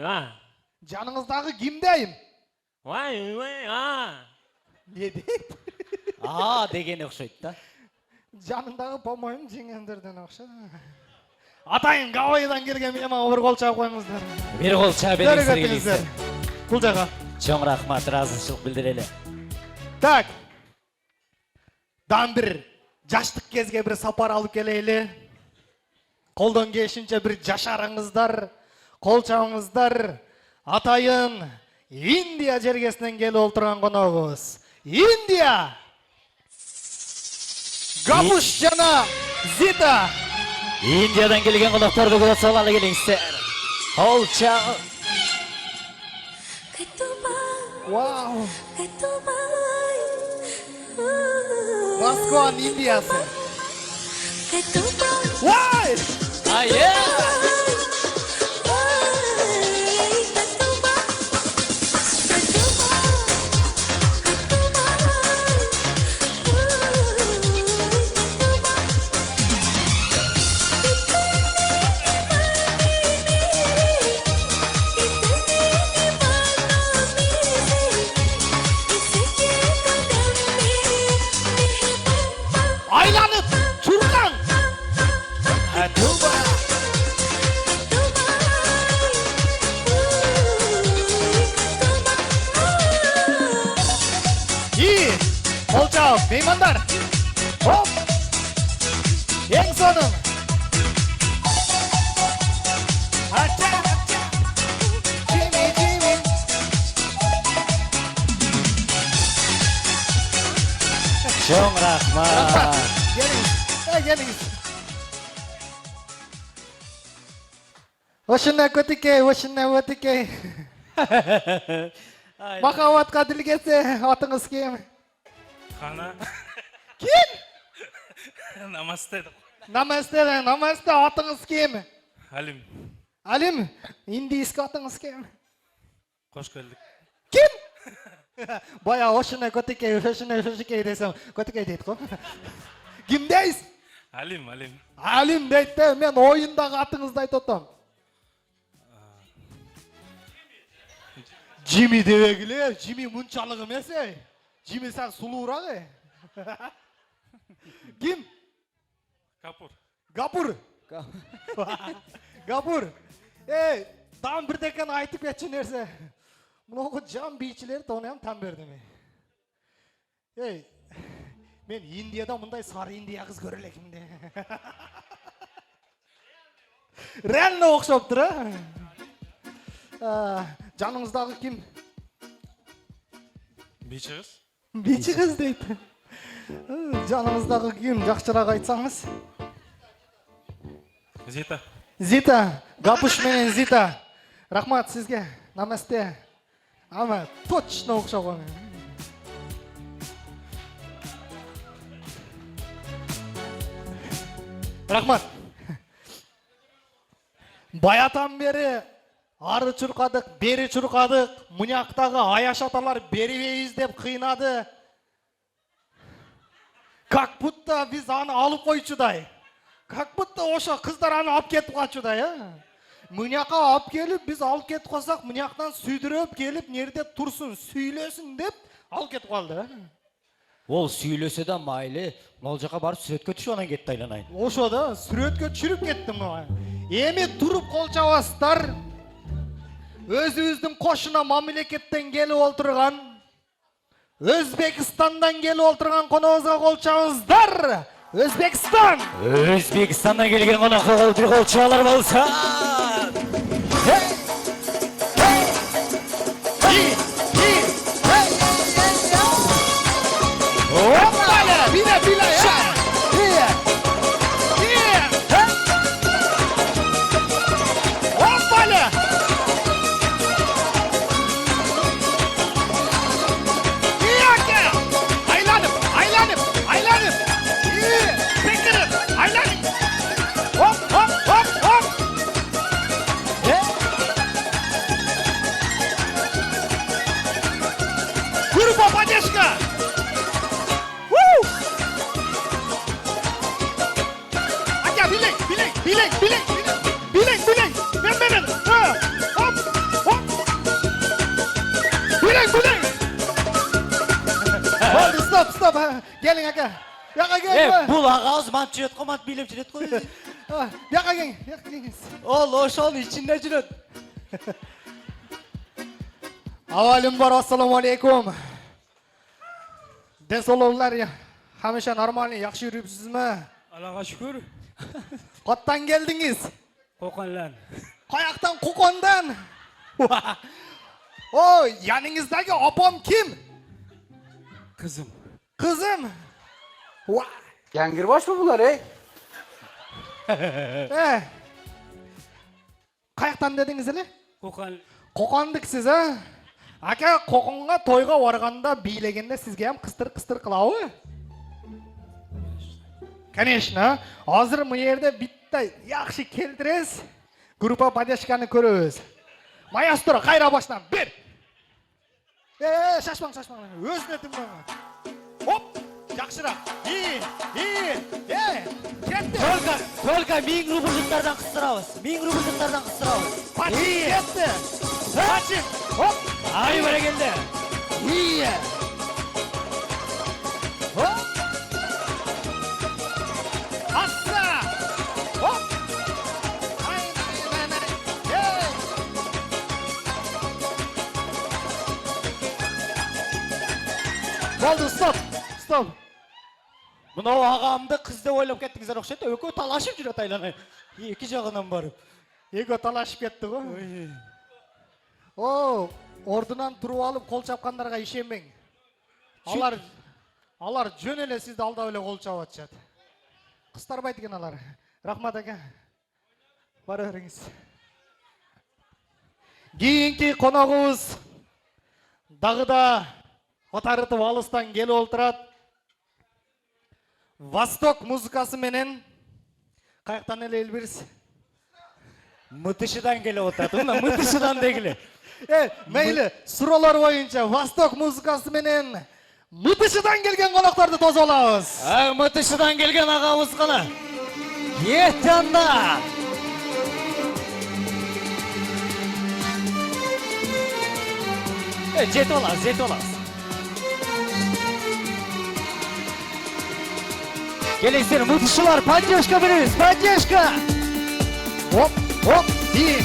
Жаныңыздагы ким дейм? Vay, Не дейт? Дегени окшойт да. Жаныңдагы, по-моему, жеңендерден окшойт. Атайын Гавайидан келген мейманга бир кол чабып коюңуздар. Бир кол чаап бериңиздер келиңиздер. Бул жака. Чоң рахмат, ыраазычылык билдирели. Так. Дан бир жаштык кезге бир сапар алып келели. Колдон келишинче бир жашарыңыздар, кол чабыңыздар. Атайын Индия жергесинен келип олтурган коногубуз. Индия! Габуш жана Зита! Индиядан келген конокторду көрөт алалы келиңиздер. Кол чаап. Вау! Москва, Индиясы. Вай! Aylanıp Turkan. Meymanlar. Hop. En sonum. Aça, aça. Jimmy, Jimmy. Çok rahmat. Geliniz. Geliniz. Hoşuna kötükey, hoşuna kötükey. Makavatqa dilgesi, atыңыз кем? Қана. Kim? Намасте. Намасте, атыңыз кем? Алим. Алим, индийский атыңыз кем? Қош келдік. Kim? Baya hoşuna kötükey desem, kötükey deydi ғой. Kim дейсіз? Алим. Алим дейді де, мен ойындағы атыңызды айтып отырмын. Jimmy debegile, Jimmy munçalık емес ey. Jimmy sen suluğurak ey. Kim? Gapur. Gapur. Ey, tam bir deken aytıp geçin nerse. Bunu can biyçileri tanıyam tam verdim ey. Ey, men Indiyada mınday sarı Indiya kız görelekimde. Реально оқшап тұр, Жаныңыздағы кім? Бейші қыз. Бейші қыз дейді. Жаныңыздағы кім? Жақшырақ айтсаңыз. Зита. Зита. Гапуш менен Зита. Рахмат сізге. Намасте. Ама точно оқшап қоймен. Рахмат. Баятан бері ары чұрқадық, бері чұрқадық, мұняқтағы аяш аталар беребейіз деп қиынады. Как будто біз аны алып қойчудай. Как будто ошо қыздар аны алып кетіп қачудай. Мұняққа алып келіп, біз алып кетіп қосақ, мұняқтан сүйдіріп келіп, нерде тұрсын, сөйлесін деп алып кетіп қалды. Ол сөйлесе де майлы, ол жаққа барып сүретке түшіп онан кетті айланайын. Ошо да сүретке түшіріп кеттім. Эми туруп кол чабасыздар. Өзүбүздүн кошуна мамлекеттен келип олтурган, Өзбекстандан келип олтурган коногубузга кол чабыңыздар. Өзбекстан! Өзбекстандан келген қонаққа қол чабалар болса. Оппаля! Биля, я! Оппаля! Aylanıp! İyi! Beklerim! Aylanıp! Hop! Grupa Padeshka! Aka bilek! Ben! Hop! Bilek! Oldu, stop! Gelin aka! Yaka gel! Бұл ағауыз мant жүрет қой, мant билеп жүрет қой. Yaka gel! Ол ошол içinde жүрет. Avalim var, assalamu alaikum. Денсаулықтар hamisha normal, yaxshi yuribsizmi? Аллаға шүкір. Qotdan keldingiz? Qo'qondan. Qayoqdan? Qo'qondan. O, yanınızdagi opam kim? Kızım. Kızım. Yangirbosh mı bular ey? Qayoqdan dedingiz ele? Qo'qon. Qo'qondiksiz ha? Aka, Qo'qonga to'yga borganda biylaganda sizga ham qistir qilavi? Конечно, hozir bu yerda bitta yaxshi keltirasiz. Grupa Padeshkani ko'ramiz. Maestro, qayra boshdan ber. Şaşmang. O'zini tinmang. Hop, yaxshiroq. Ketdi. Только 1000 rubldiklardan qistiramiz. 1000 rubldiklardan qistiramiz. Pachi ketdi. Pachi. Hop. Ay barakalla. Hop. Assa. Hop. Oldu, stop. Мынау ағамды қыз деп ойлап кеттіңіздер ұқсайды. Екеуі талашып жүреді айланай. Екі жағынан барып. Эго талашып кетти го. О, ордунан туруп алып кол чапкандарга ишенбең. Алар жөн эле сизди алдап эле кол чапып атышат. Кыстарбайт экен алар. Рахмат ака. Бара бериңиз. Кийинки коногубуз дагы да отарытып алыстан келип олтурат. Восток музыкасы менен каяктан эле элбирс? Мытышыдан келіп отырады. Мына мытышыдан дегілі. Мейлі, суроолор боюнча Восток музыкасы менен Мытышыдан келген конокторду тосуп алабыз. Мытышыдан келген ағамыз қана. Кетті анда. Жетіп аласыз, жетіп аласыз. Келіңіздер, мытышылар, поддержка беріңіз, поддержка. Оп, оп, дейін.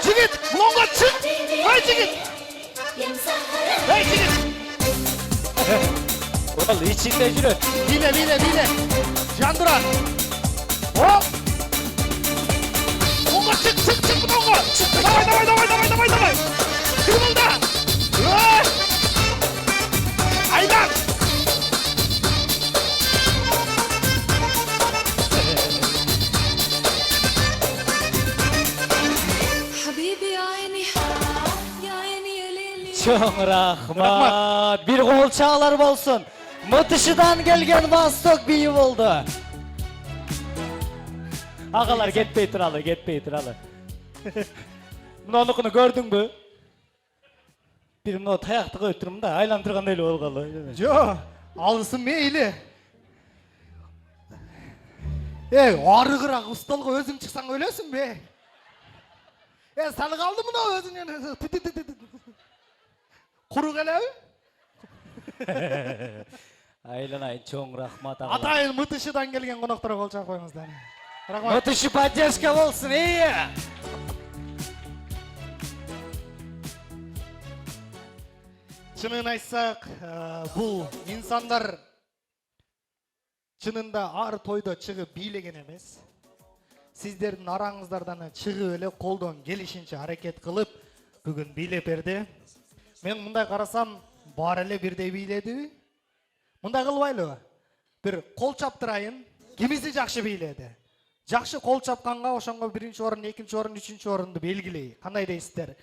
Жігіт, мұнға чық! Ай, жігіт! Ай, жігіт! Ол içinde жүрөт. Биле. Жандырат. Оп! Мұнға чық, мұнға! Давай! Кырмылда! Айдан! Çok rahmat. Bir kol çağlar bolsun. Mıtışıdan gelgen Vostok biyi oldu. Ağalar ketpey turalı. Mınanıkını gördün mü? Bir mına tayaktığı ötürüm da aylandırgan öyle olgalı. Jo, alısın meyli. Arıgırak ıstolga özün çıksan ölesin be. Salı kaldı mı da özün? Kuru gelevi? Aylanay, çok rahmat ağalar. Atayın Mıtışıdan gelgen konoktara kol çağ koyunuzdan. Rahmat. Mıtışı поддержка olsun, iyi. Çınını айтсақ, бұл insanlar чынында ар тойда чыгып бийлеген эмес. Сиздердин араңыздардан чыгып эле колдон келишинче аракет кылып бүгүн бийлеп берди. Мен мындай карасам, бар эле бирдей бийледи. Мындай кылбайлыбы? Бир кол чаптырайын, кимиси жакшы бийледи. Жакшы кол чапканга ошонго биринчи орун, экинчи орун, үчүнчү орунду белгилей. Кандай дейсиздер?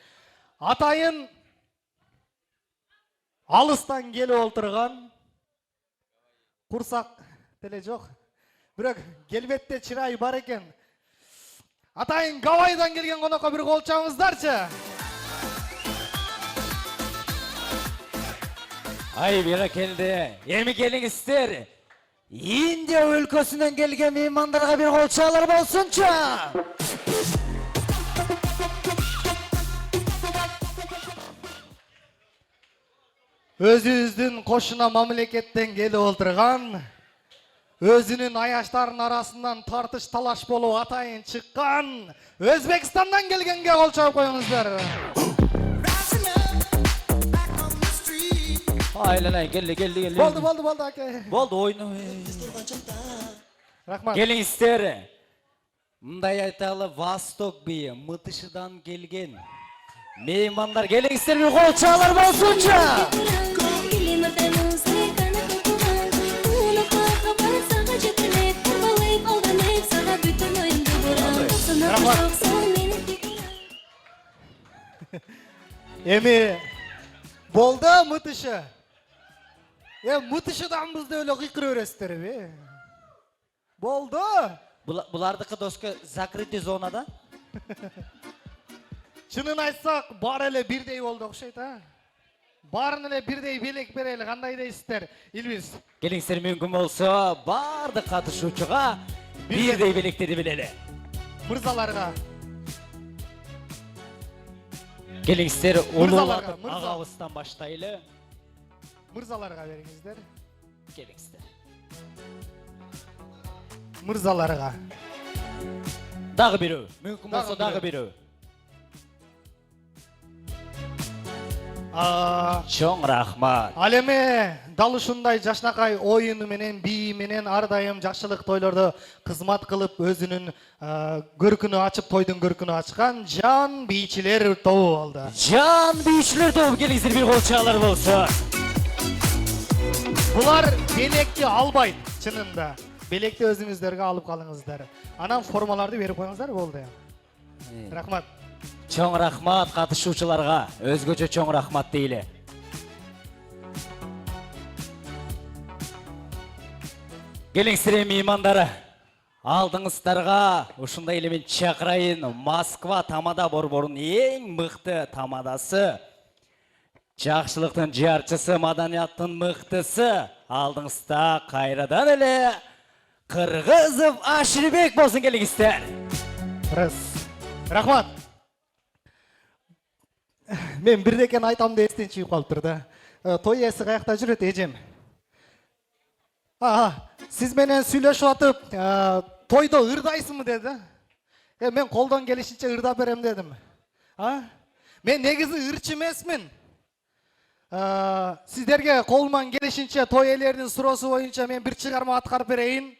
Атайын алыстан келип олтурган курсак деле жок. Бирок келбетте чырайы бар экен. Атайын Гавайдан келген конокко бир кол чабыңыздарчы. Ay bira keldi. Emi gelingizler. Индия өлкөсүнөн келген меймандарга bir кол чаалар болсунчу. Өзүбүздүн кошуна мамлекеттен келип олтурган, өзүнүн аяштарынын арасынан тартыш талаш болуп атайын чыккан Өзбекстандан келгенге кол чабып коюңуздар. Aylanay geldi. Болду аке. Болду ойну. Рахмат. Келиңиздер. Мындай айталы Восток бийи Мытышыдан келген меймандар келиңиздер бир кол чаалар болсунчу. Эми болду Мытышы. Мытышыдан бизди эле кыйкырып бересиздер бе? Болду. Булардыкы доска закрытый зонада. Чынын айтсак, бар эле бирдей болду окшойт, а? Барын эле бирдей белек берели, кандай дейсиздер? Илбиз. Келиңиздер мүмкүн болсо, бардык катышуучуга бирдей белектерди билели. Мырзаларга. Келиңиздер улуулатып агабыздан баштайлы. Мырзаларга бериңиздер. Келиңиздер. Мырзаларга. Дагы бирөө. Мүмкүн болсо дагы бирөө. Чоң рахмат. Ал эми дал ушундай жашнакай оюну менен, бии менен ар дайым жакшылык тойлордо кызмат кылып өзүнүн көркүнү ачып, тойдун көркүнү ачкан жан бийчилер тобу болду. Жан бийчилер тобу келиңиздер, бир кол чаалар болсун. Булар белекти албайт, чынында. Белекти өзүңүздөргө алып калыңыздар. Анан формаларды берип коюңуздар, болду. Рахмат. Чоң рахмат катышуучуларга, өзгөчө чоң рахмат дейле. Келиңиздер меймандары, алдыңыздарга ушундай эле мен чакырайын Москва тамада борборунун эң мыкты тамадасы, жакшылыктын жарчысы, маданияттын мыктысы, алдыңызда кайрадан эле Кыргызов Аширбек болсун, келиңиздер. Рахмат. Мен бирдекен айтам деп эстен чыгып калыптыр да. Той ээси каякта жүрөт, эжем? Сиз менен сүйлөшүп атып, тойдо ырдайсыңбы деди. Мен колдон келишинче ырдап берем дедим. Мен негизи ырчы эмесмин. Сиздерге колуман келишинче той ээлеринин суроосу боюнча мен бир чыгарма аткарып берейин.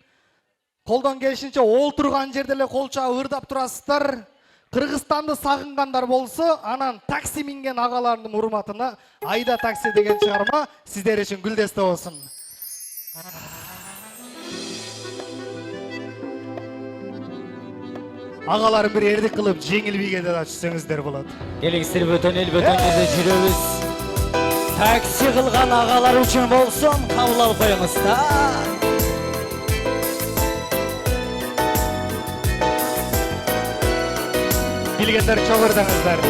Колдон келишинче олтурган жерде эле кол чаап ырдап турасыздар. Кыргызстанды сагынгандар болсо, анан такси минген агалардын урматына Айда такси деген чыгарма сиздер үчүн гүлдесте болсун. Агаларын бир эрдик кылып жеңил бийгеде да түшсөңүздөр болот. Келиңиздер, бөтөн эл бөтөн жерде жүрөбүз. Такси кылган агалар үчүн болсун, кабыл алып коюңуз да. Билгендер чоң ырдаңыздар.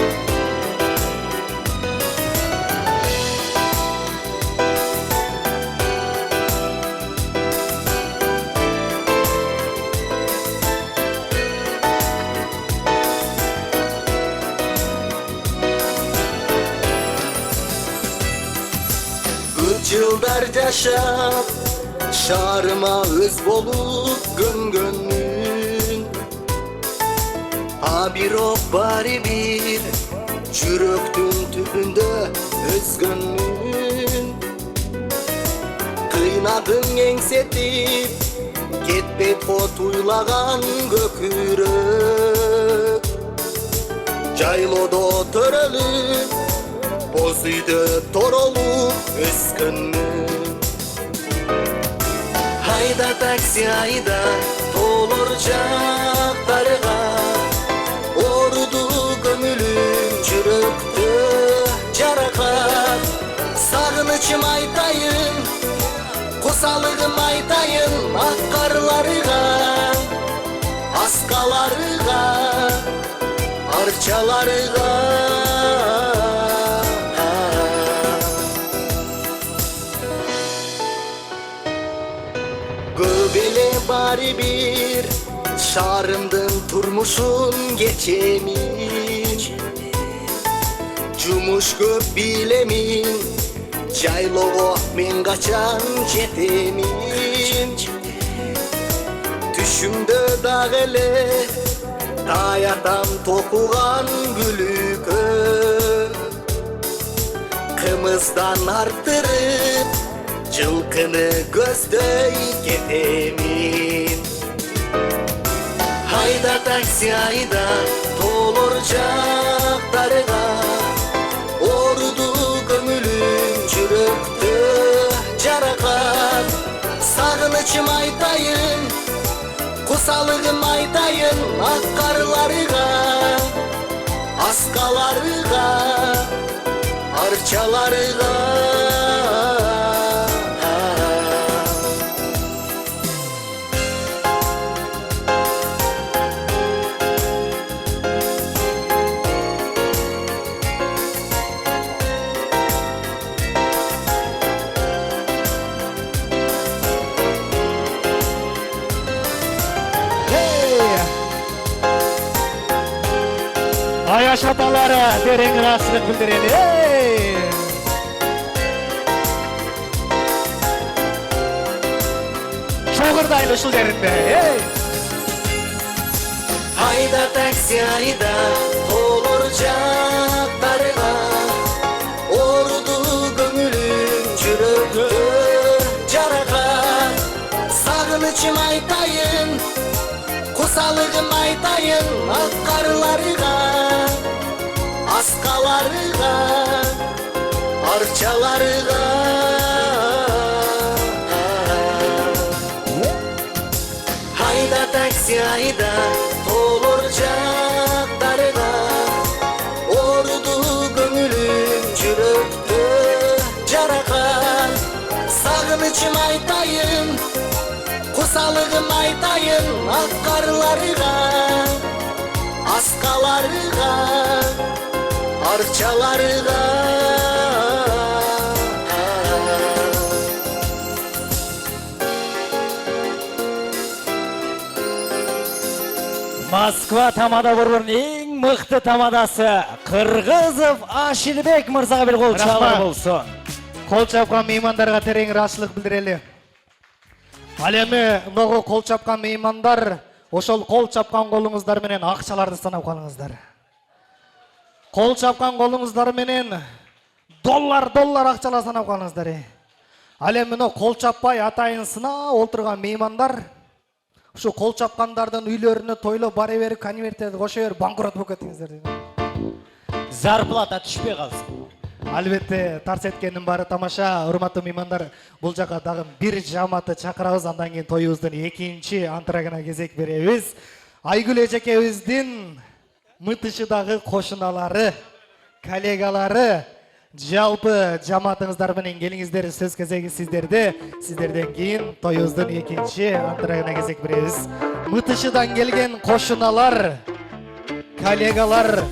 Жылдар жашап, шаарыма өз болуп көнгөнмүн. Бирок баары бир жүрөктүн түбүндө өзгөнмүн. Кыйнадың эңсетип, кетпейт кот уйлаган көкүрөк. Жайлоодо төрөлүп, боз үйдө торолуп өскөнмүн. Айда такси айда, тоолор жактарга, оруду көңүлүм жүрөктө жаракат. Сагынычым айтайын, косалыгым айтайын, ак карларга, аскаларга, арчаларга. Көбеле баары бир шаарымдын турмушун кечемин. Жумуш көп билемин, жайлоого мен качан жетемин. Түшүмдө дагы эле таятам токуган күлүккө. Кымыздан арттырып, жылкыны көздөй кетемин. Айда такси айда, тоолор жактарга, оруду көңүлүм жүрөктө жаракат. Сагынычым айтайын, косалыгым айтайын, ак карларга, аскаларга, арчаларга. Аяш аталары, терең ырашылык билдирели. Чогурдайлы ушул жеринде. Айда такси айда, тоолор жактарга, Kusalığım aytayın ak karlarıga, askalarıga, arçalarıga. Hayda taksi hayda olurcaklarıga, ordu gömülüm çürüktü carakan. Sağınıçım aytayın, kusalığım aytayın ak karlarıga, askalarıga, arçalarıga. Moskva tamada burun eng mıқты tamadası Kırgızov Aşilbek mırzaga bir kol çalar Rahmat. bolsun. Кол чапкан меймандарга терең ыраачылык билдирели. Ал эми могу кол чапкан меймандар ошол кол чапкан колуңуздар менен акчаларды санап калыңыздар. Кол чапкан колуңуздар менен доллар акчалар санап калыңыздар. Ал эми мына кол чаппай атайын сына олтурган меймандар ушу кол чапкандардын үйлөрүнө тойлоп бара берип конверттерди кошо берип банкрот болуп кетиңиздер. Зарплата түшпей калсын. Албетте, тарс эткендин баары тамаша. Урматтуу меймандар, бул жака дагы бир жамаатты чакырабыз, андан кийин тоюбуздун экинчи антрагына кезек беребиз. Айгүл эжекебиздин мытышыдагы кошуналары, коллегалары, жалпы жамаатыңыздар менен келиңиздер, сөз кезеги сиздерде. Сиздерден кийин тоюбуздун экинчи антрагына кезек беребиз. Мытышыдан келген кошуналар, коллегалар,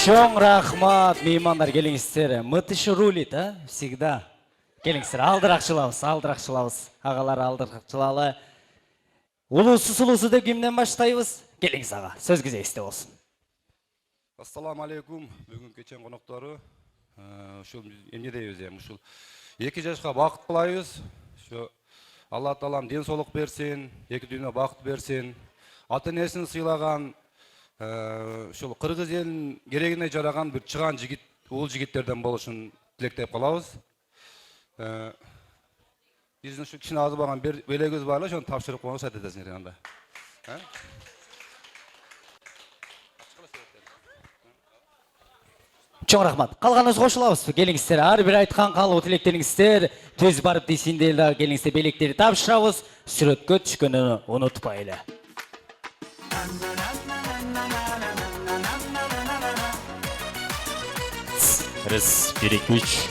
Чоң рахмат, меймандар келиңиздер. Мытышы рулит, а? Всегда. Келиңиздер, алдыракчылабыз. Агалар алдыракчылалы. Улусу сулусу деп кимден баштайбыз? Келиңиз ага, сөз кезегизде болсун. Ассаламу алейкум, бүгүн кечен коноктору. Ушул эмне дейбиз эми, ушул 2 жашка бакыт кылайбыз. Ошо Алла таалам ден соолук берсин, эки дүйнө бакыт берсин. Ата энесин сыйлаган, ушул кыргыз элинин керегине жараган бир чыган жигит, уул жигиттерден болушун тилектеп калабыз. Биздин ушу кичине азы баган белегибиз бар эле, ошону тапшырып коюңуз атетесиңер анда. Чоң рахмат. Калганыбыз кошулабыз. Келиңиздер, ар бир айткан калуу тилектериңиздер төз барып дейсиндер дагы келиңиздер, белектерди тапшырабыз. Сүрөткө түшкөнү унутпайлы. 1, 2, 3.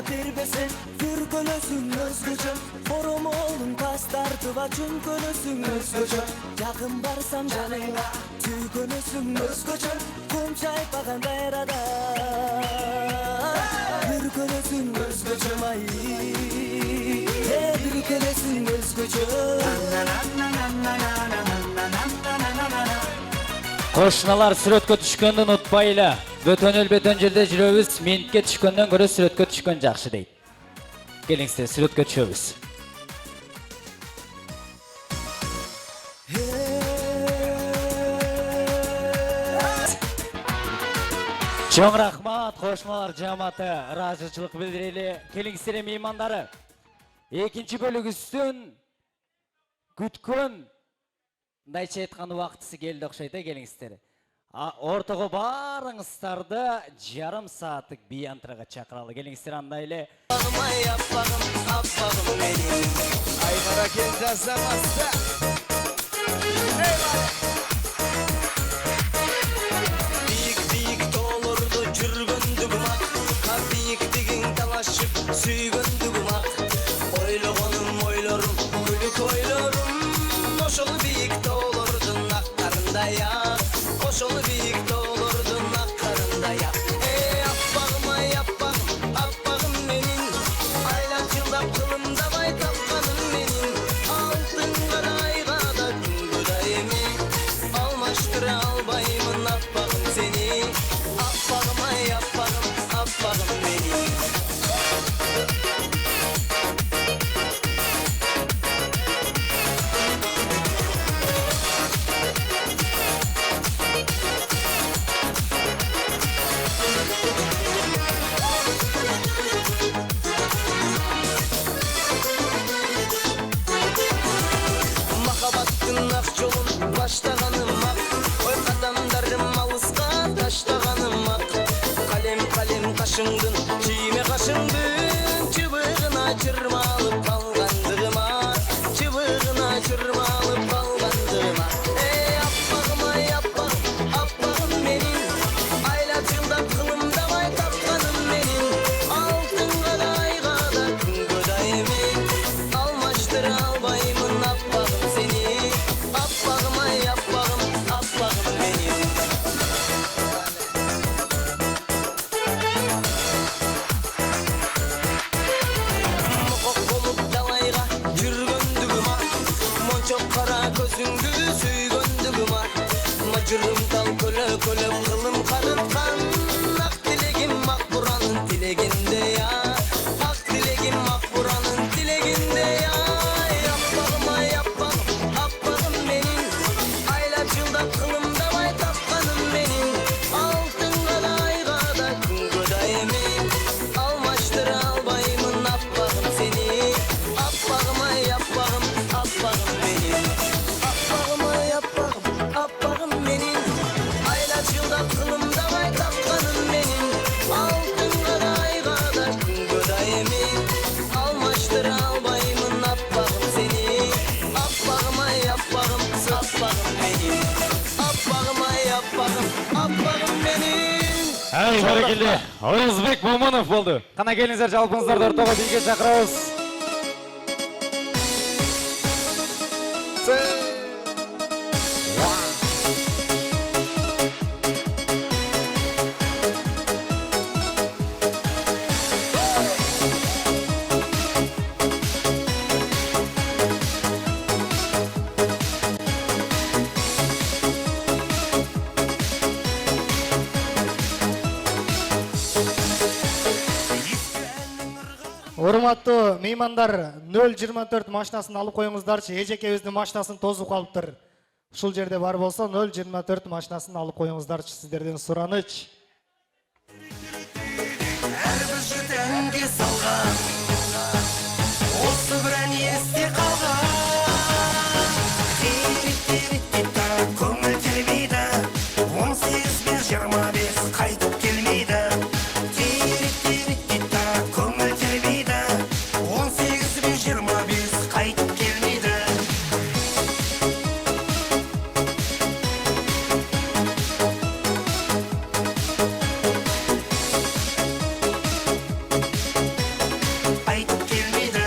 Terbesin, fürkölösün özgücüm Forum olun pas tartıp açın kölösün özgücüm Yakın barsam canına tüykölösün özgücüm Kum çaypağın gayrada Fürkölösün özgücüm ay Fürkölösün özgücüm Koşunalar сүрөткө түшкөндү унутпайлы. Бөтөн жерде жүрөбүз, минутке түшкөндөн көрө сүрөткө түшкөн жакшы дейт. Келиңиздер, сүрөткө түшөбүз. Чоң рахмат, кошуналар жамааты, ыраазычылык билдирели. Келиңиздер, меймандары. Экинчи бөлүгүбүздүн күткөн мындайча айткан убактысы келди окшойт, келиңиздер. Ортого барыңыздарды жарым сааттык бий антрага чакыралы. Келиңиздер, андай эле. Айгара кел жазамазда. Бийик тоолордо жүргөндүгүм ак, бийиктигиң талашып сүйгөндүгүм ак. Ойлогонум ойлорум, күлүк ойлорум, ошол бийик тоолордун актарындай ак. Ошол бийик тоолордун аккарындай ак. Аппагым ай аппагым, аппагым менин, айлачылдап кылымдабай тапканым менин. Алтын карайга да күнгү эми, алмаштыра албаймын аппагым сени. Аппагым ай аппагым, аппагым менин. kaşındın, kime kaşındın? Çıbığına çırmalıp kalgandığıma, çıbığına çırmalıp kalgandığıma. Ey appağıma yappağım, appağım benim, aylacımda kılımda vay tapkanım benim. Altın gaday gada kın gödayımın, almaştır albayımın appağım seni. Appağıma yappağım, appağım benim. Çok kara gözündü süygöndügüm ah. Macırım dal köle köle kılım karıtkan. Ak dilegim makburanın dileginde ya. Ak dilegim makburanın dileginde ya. Yapmağıma yapmağım, appağım benim. Aylacımda kılımda vay tapkanım benim. Altın gaday gada kın gödayımın. Almaştır albayımın appağım seni. Appağıma yapmağım, appağım benim. Appağıma yapmağım, appağım benim. Aylacımda kılımda vay tapkanım benim. Altın gaday gada kın gödayımın. Almaştır albayımın appağım seni. Appağıma yapmağım, appağım benim. Appağıma yapmağım, appağım benim. Ey бәрекелді, Оразбек Момынов болды. Қана келіңіздер, жалпыңыздарды ортаға биге шақырамыз. Урматтуу меймандар, 024 машинасын алып коюңуздарчы. Эжекебиздин машинасын тозуп калыптыр. Ушул жерде бар болсо 024 машинасын алып коюңуздарчы, сиздерден сураныч. Әрбір жүрденге салған, осы бір ән есте қалған. Тирит-тирит-тита, көңіл келмейді, 18 пен 25 қайтып келмейді. Тирит-тирит-тита, көңіл келмейді, 18 пен 25 қайтып келмейді. Қайтып келмейді.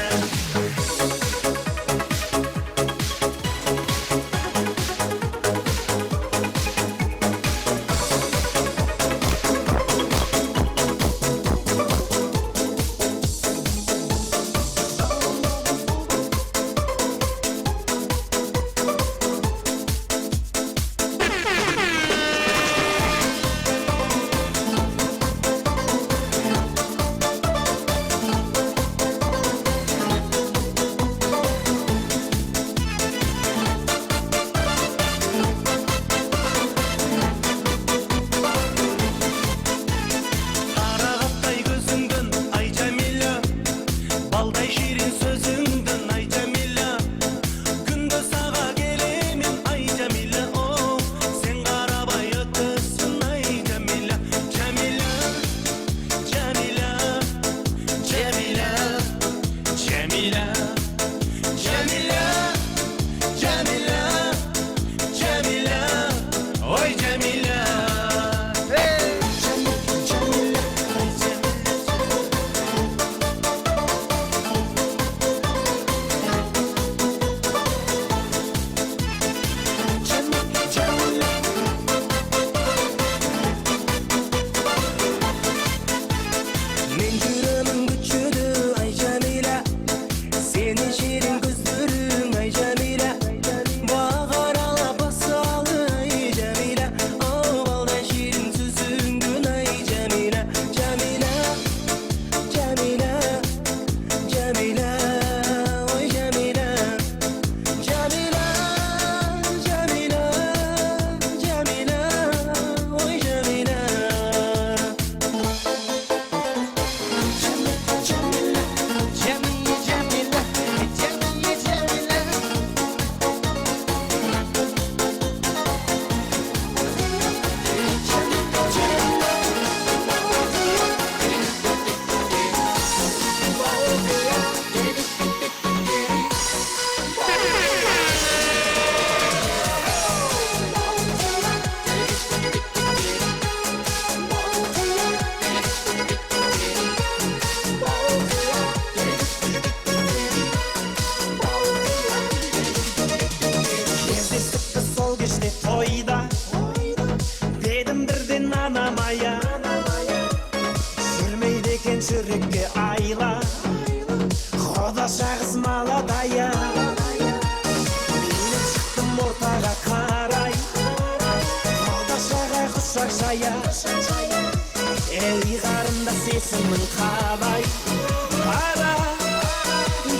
Қарағаттай көзіңдің ай Жәмила, балдай ширин сөзіңдің ай Жәмила. Күнде саға келемін ай Жәмила, о, сен қарабай өтесің ай Жәмила. Жәмила, Жәмила, Жәмила, Жәмила, Жәмила, Жәмила, Жәмила, ой Жәмила. Мен жүремін күтшеді ай Жәмила, сені шерін көздерің ай Жәмила. Бағар ала басалы ай Жәмила, о балдай шерін сөзіңдің ай Жәмила. Жәмила, Жәмила, Жәмила, ой Жәмила. Жәмила, Жәмила, Жәмила, ой Жәмила. жүрекке айла Құдаша қыз маладая Мен шықтым ортаға қарай Құдашаға құшақ жая Ей қарындас есімің қалай Ара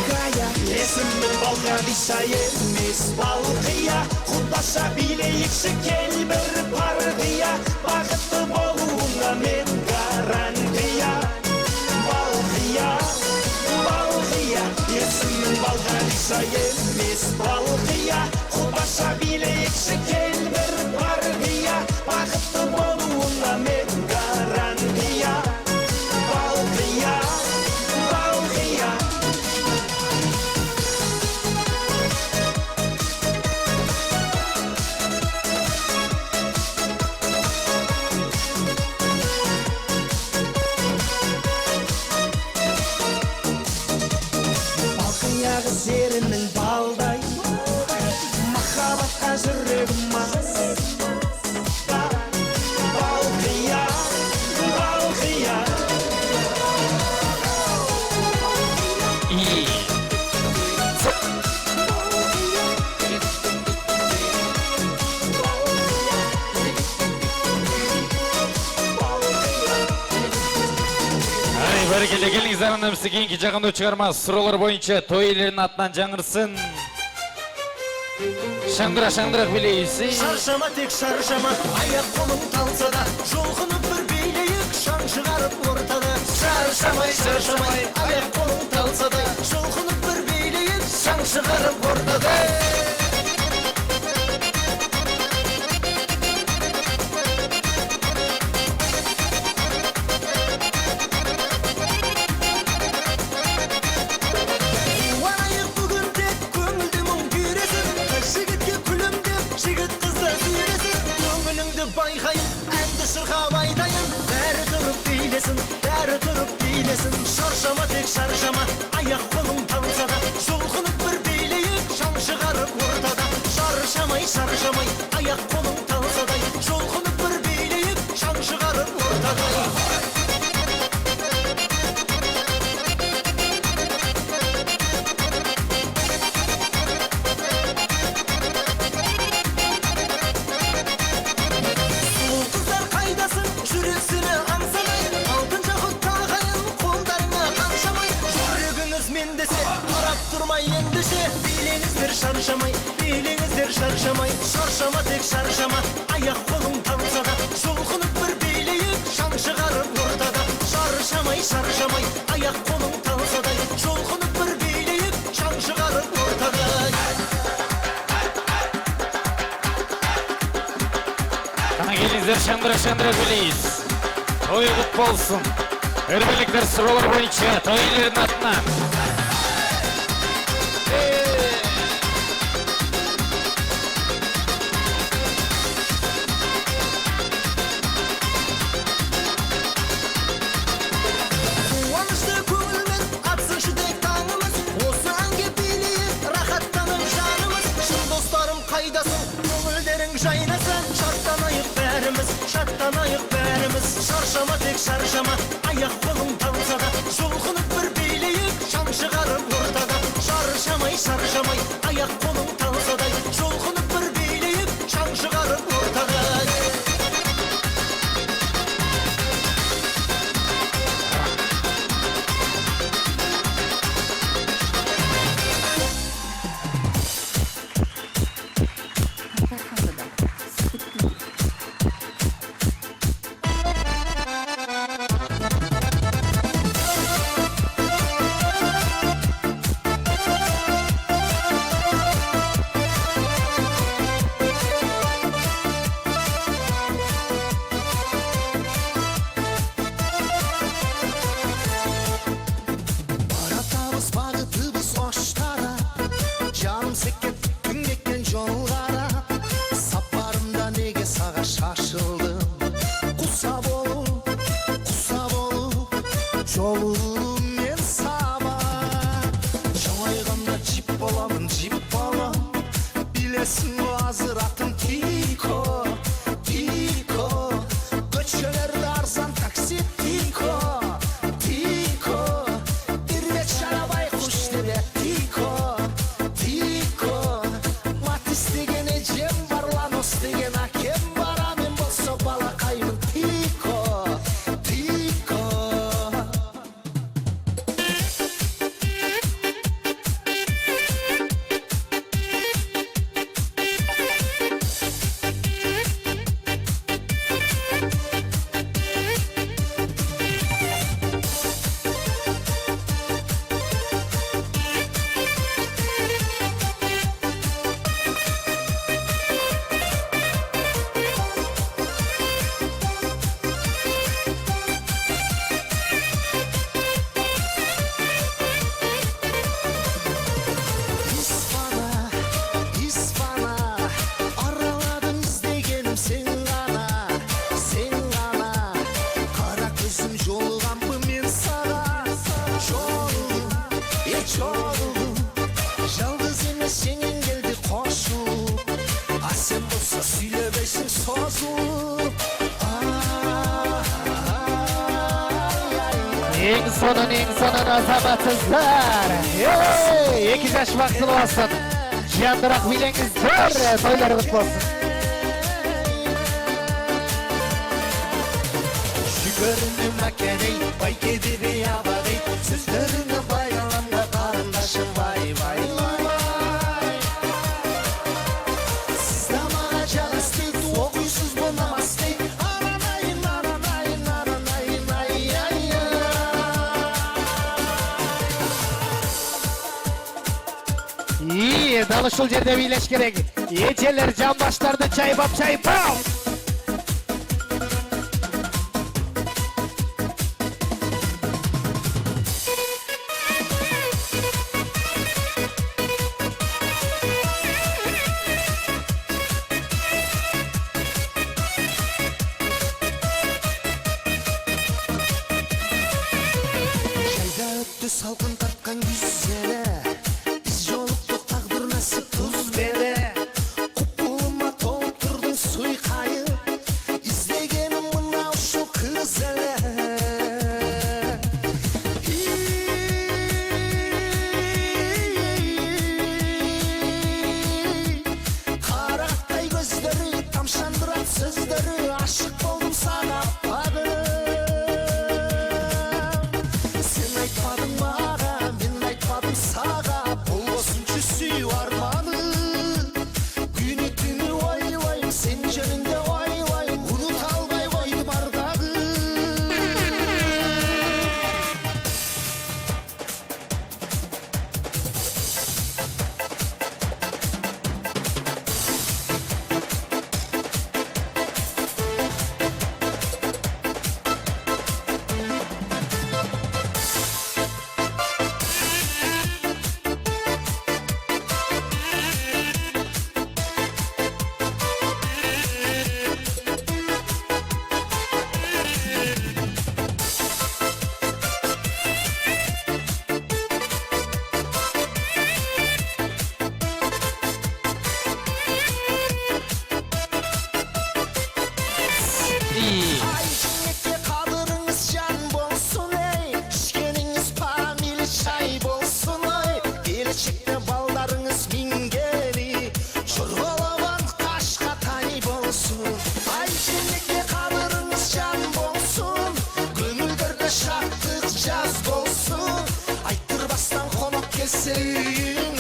Гая Есімің Балқадиша емес Балқия Құдаша билейікші кел бір партия Бақытты болуыңа мен гарантия Балқия Балқия Есімің Балқадиша емес Балқия Құдаша билейікші кел бір партия Бақытты болуыңа мен гарантия Балқия Балқия Балқияғы серінің балдай Махаббатқа жүрегім мас Балқия Балқия Бәрекелді келіңіздер анамызды кейінгі жағында шығармас сұралар бойынша той иелерінің атынан жаңырсын. Шаңдырақ билейсің. Шаршама тек шаршама, аяқ қолың талса да, жолқынып бір билейік, шаң шығарып ортада. Шаршамай, аяқ қолың талса да, жолқынып бір билейік, шаң шығарып ортада. Уайық бүгін тек көңілді мұң күйресін, жігітке күлімдеп, жігіт қызды сүйресін. Көңіліңді байқайын, әнді шырқап айтайын, бәрі тұрып билесін. Шаршама тек шаршама, аяқ қолың талса да, жұлқынып бір билейік, шаң шығарып ортада. Шаршамай, аяқ қолың талса да, жұлқынып бір билейік, шаң шығарып ортада. Жүрексіні аңсамай, алтын жақұт тағайын, қолдарыңа қаншамай. Жүрегіңіз мен десе, қарап тұрмай ендіше, билеңіздер шаршамай. Шаршама тек шаршама, аяқ қолың талса да, жұлқынып бір билейік, шаң шығарып ортада. Шаршамай, аяқ қолың талса да, жұлқынып бір билейік, шаң шығарып ортада. Қана келіңіздер шаңдырақ білейіз. Той құт болсын. Өрбеліктер сұралар бойынша той иелерінің атынан. Қуанышты көңілмен атсыншы тек таңымыз, осы әнге билейік, рахаттанып жанымыз. Шын достарым қайдасың, көңілдерің жайнасың, шаттанайық бәріміз. Шаршама тек шаршама, аяқ қолың талса да, жұлқынып бір билейік, шаң шығарып ортада. Шаршамай, аяқ қолың талса да, жұлқынып бір билейік, шаң шығарып ортада. Tiko çoluğum Yalnız emez senin geldi koşup Sen bolsa söylebeysin sözüm Eng sonun azamatsızlar. Hey, 2 yaş vakti olsun. Jiyandırak bilengizler, toylarınız olsun. Göründüm makeney, vay kediri yabadey Sözlerine bayılanda karındaşım vay vay vay Siz de bana canız değil, okuysuz bu namaz değil Aranayın, aranayın, aranayın, ay ay İyi, dalışıl yerde birleş gerek. Yeceler can başlarda çay bap. Çayda öttü salkın tartkan güzele Biz yoluktuk takdir nasip tuz bere Kupuluma tolturdun suykayı İzlegenim mına şu kız ele Karaktay gözleri tamşandırat sözleri Aşık oldum sana padım Sen aytmadın bana, men aytmadım sağa Bolbosun küsü armanı Günü tünü oylabайм, sen жөнүндө oylabайм Unuta албай койдум ардагы Ay cennetke kalırınız can bolsun ey İşkeniniz pamili çay bolsun ey Gelecekte ballarınız mingeli Çorgalavan kaşka tay bolsun Ay cennetke kalırınız can bolsun Gönüllerde şartlık caz bolsun Aytırбастан konuk kelsin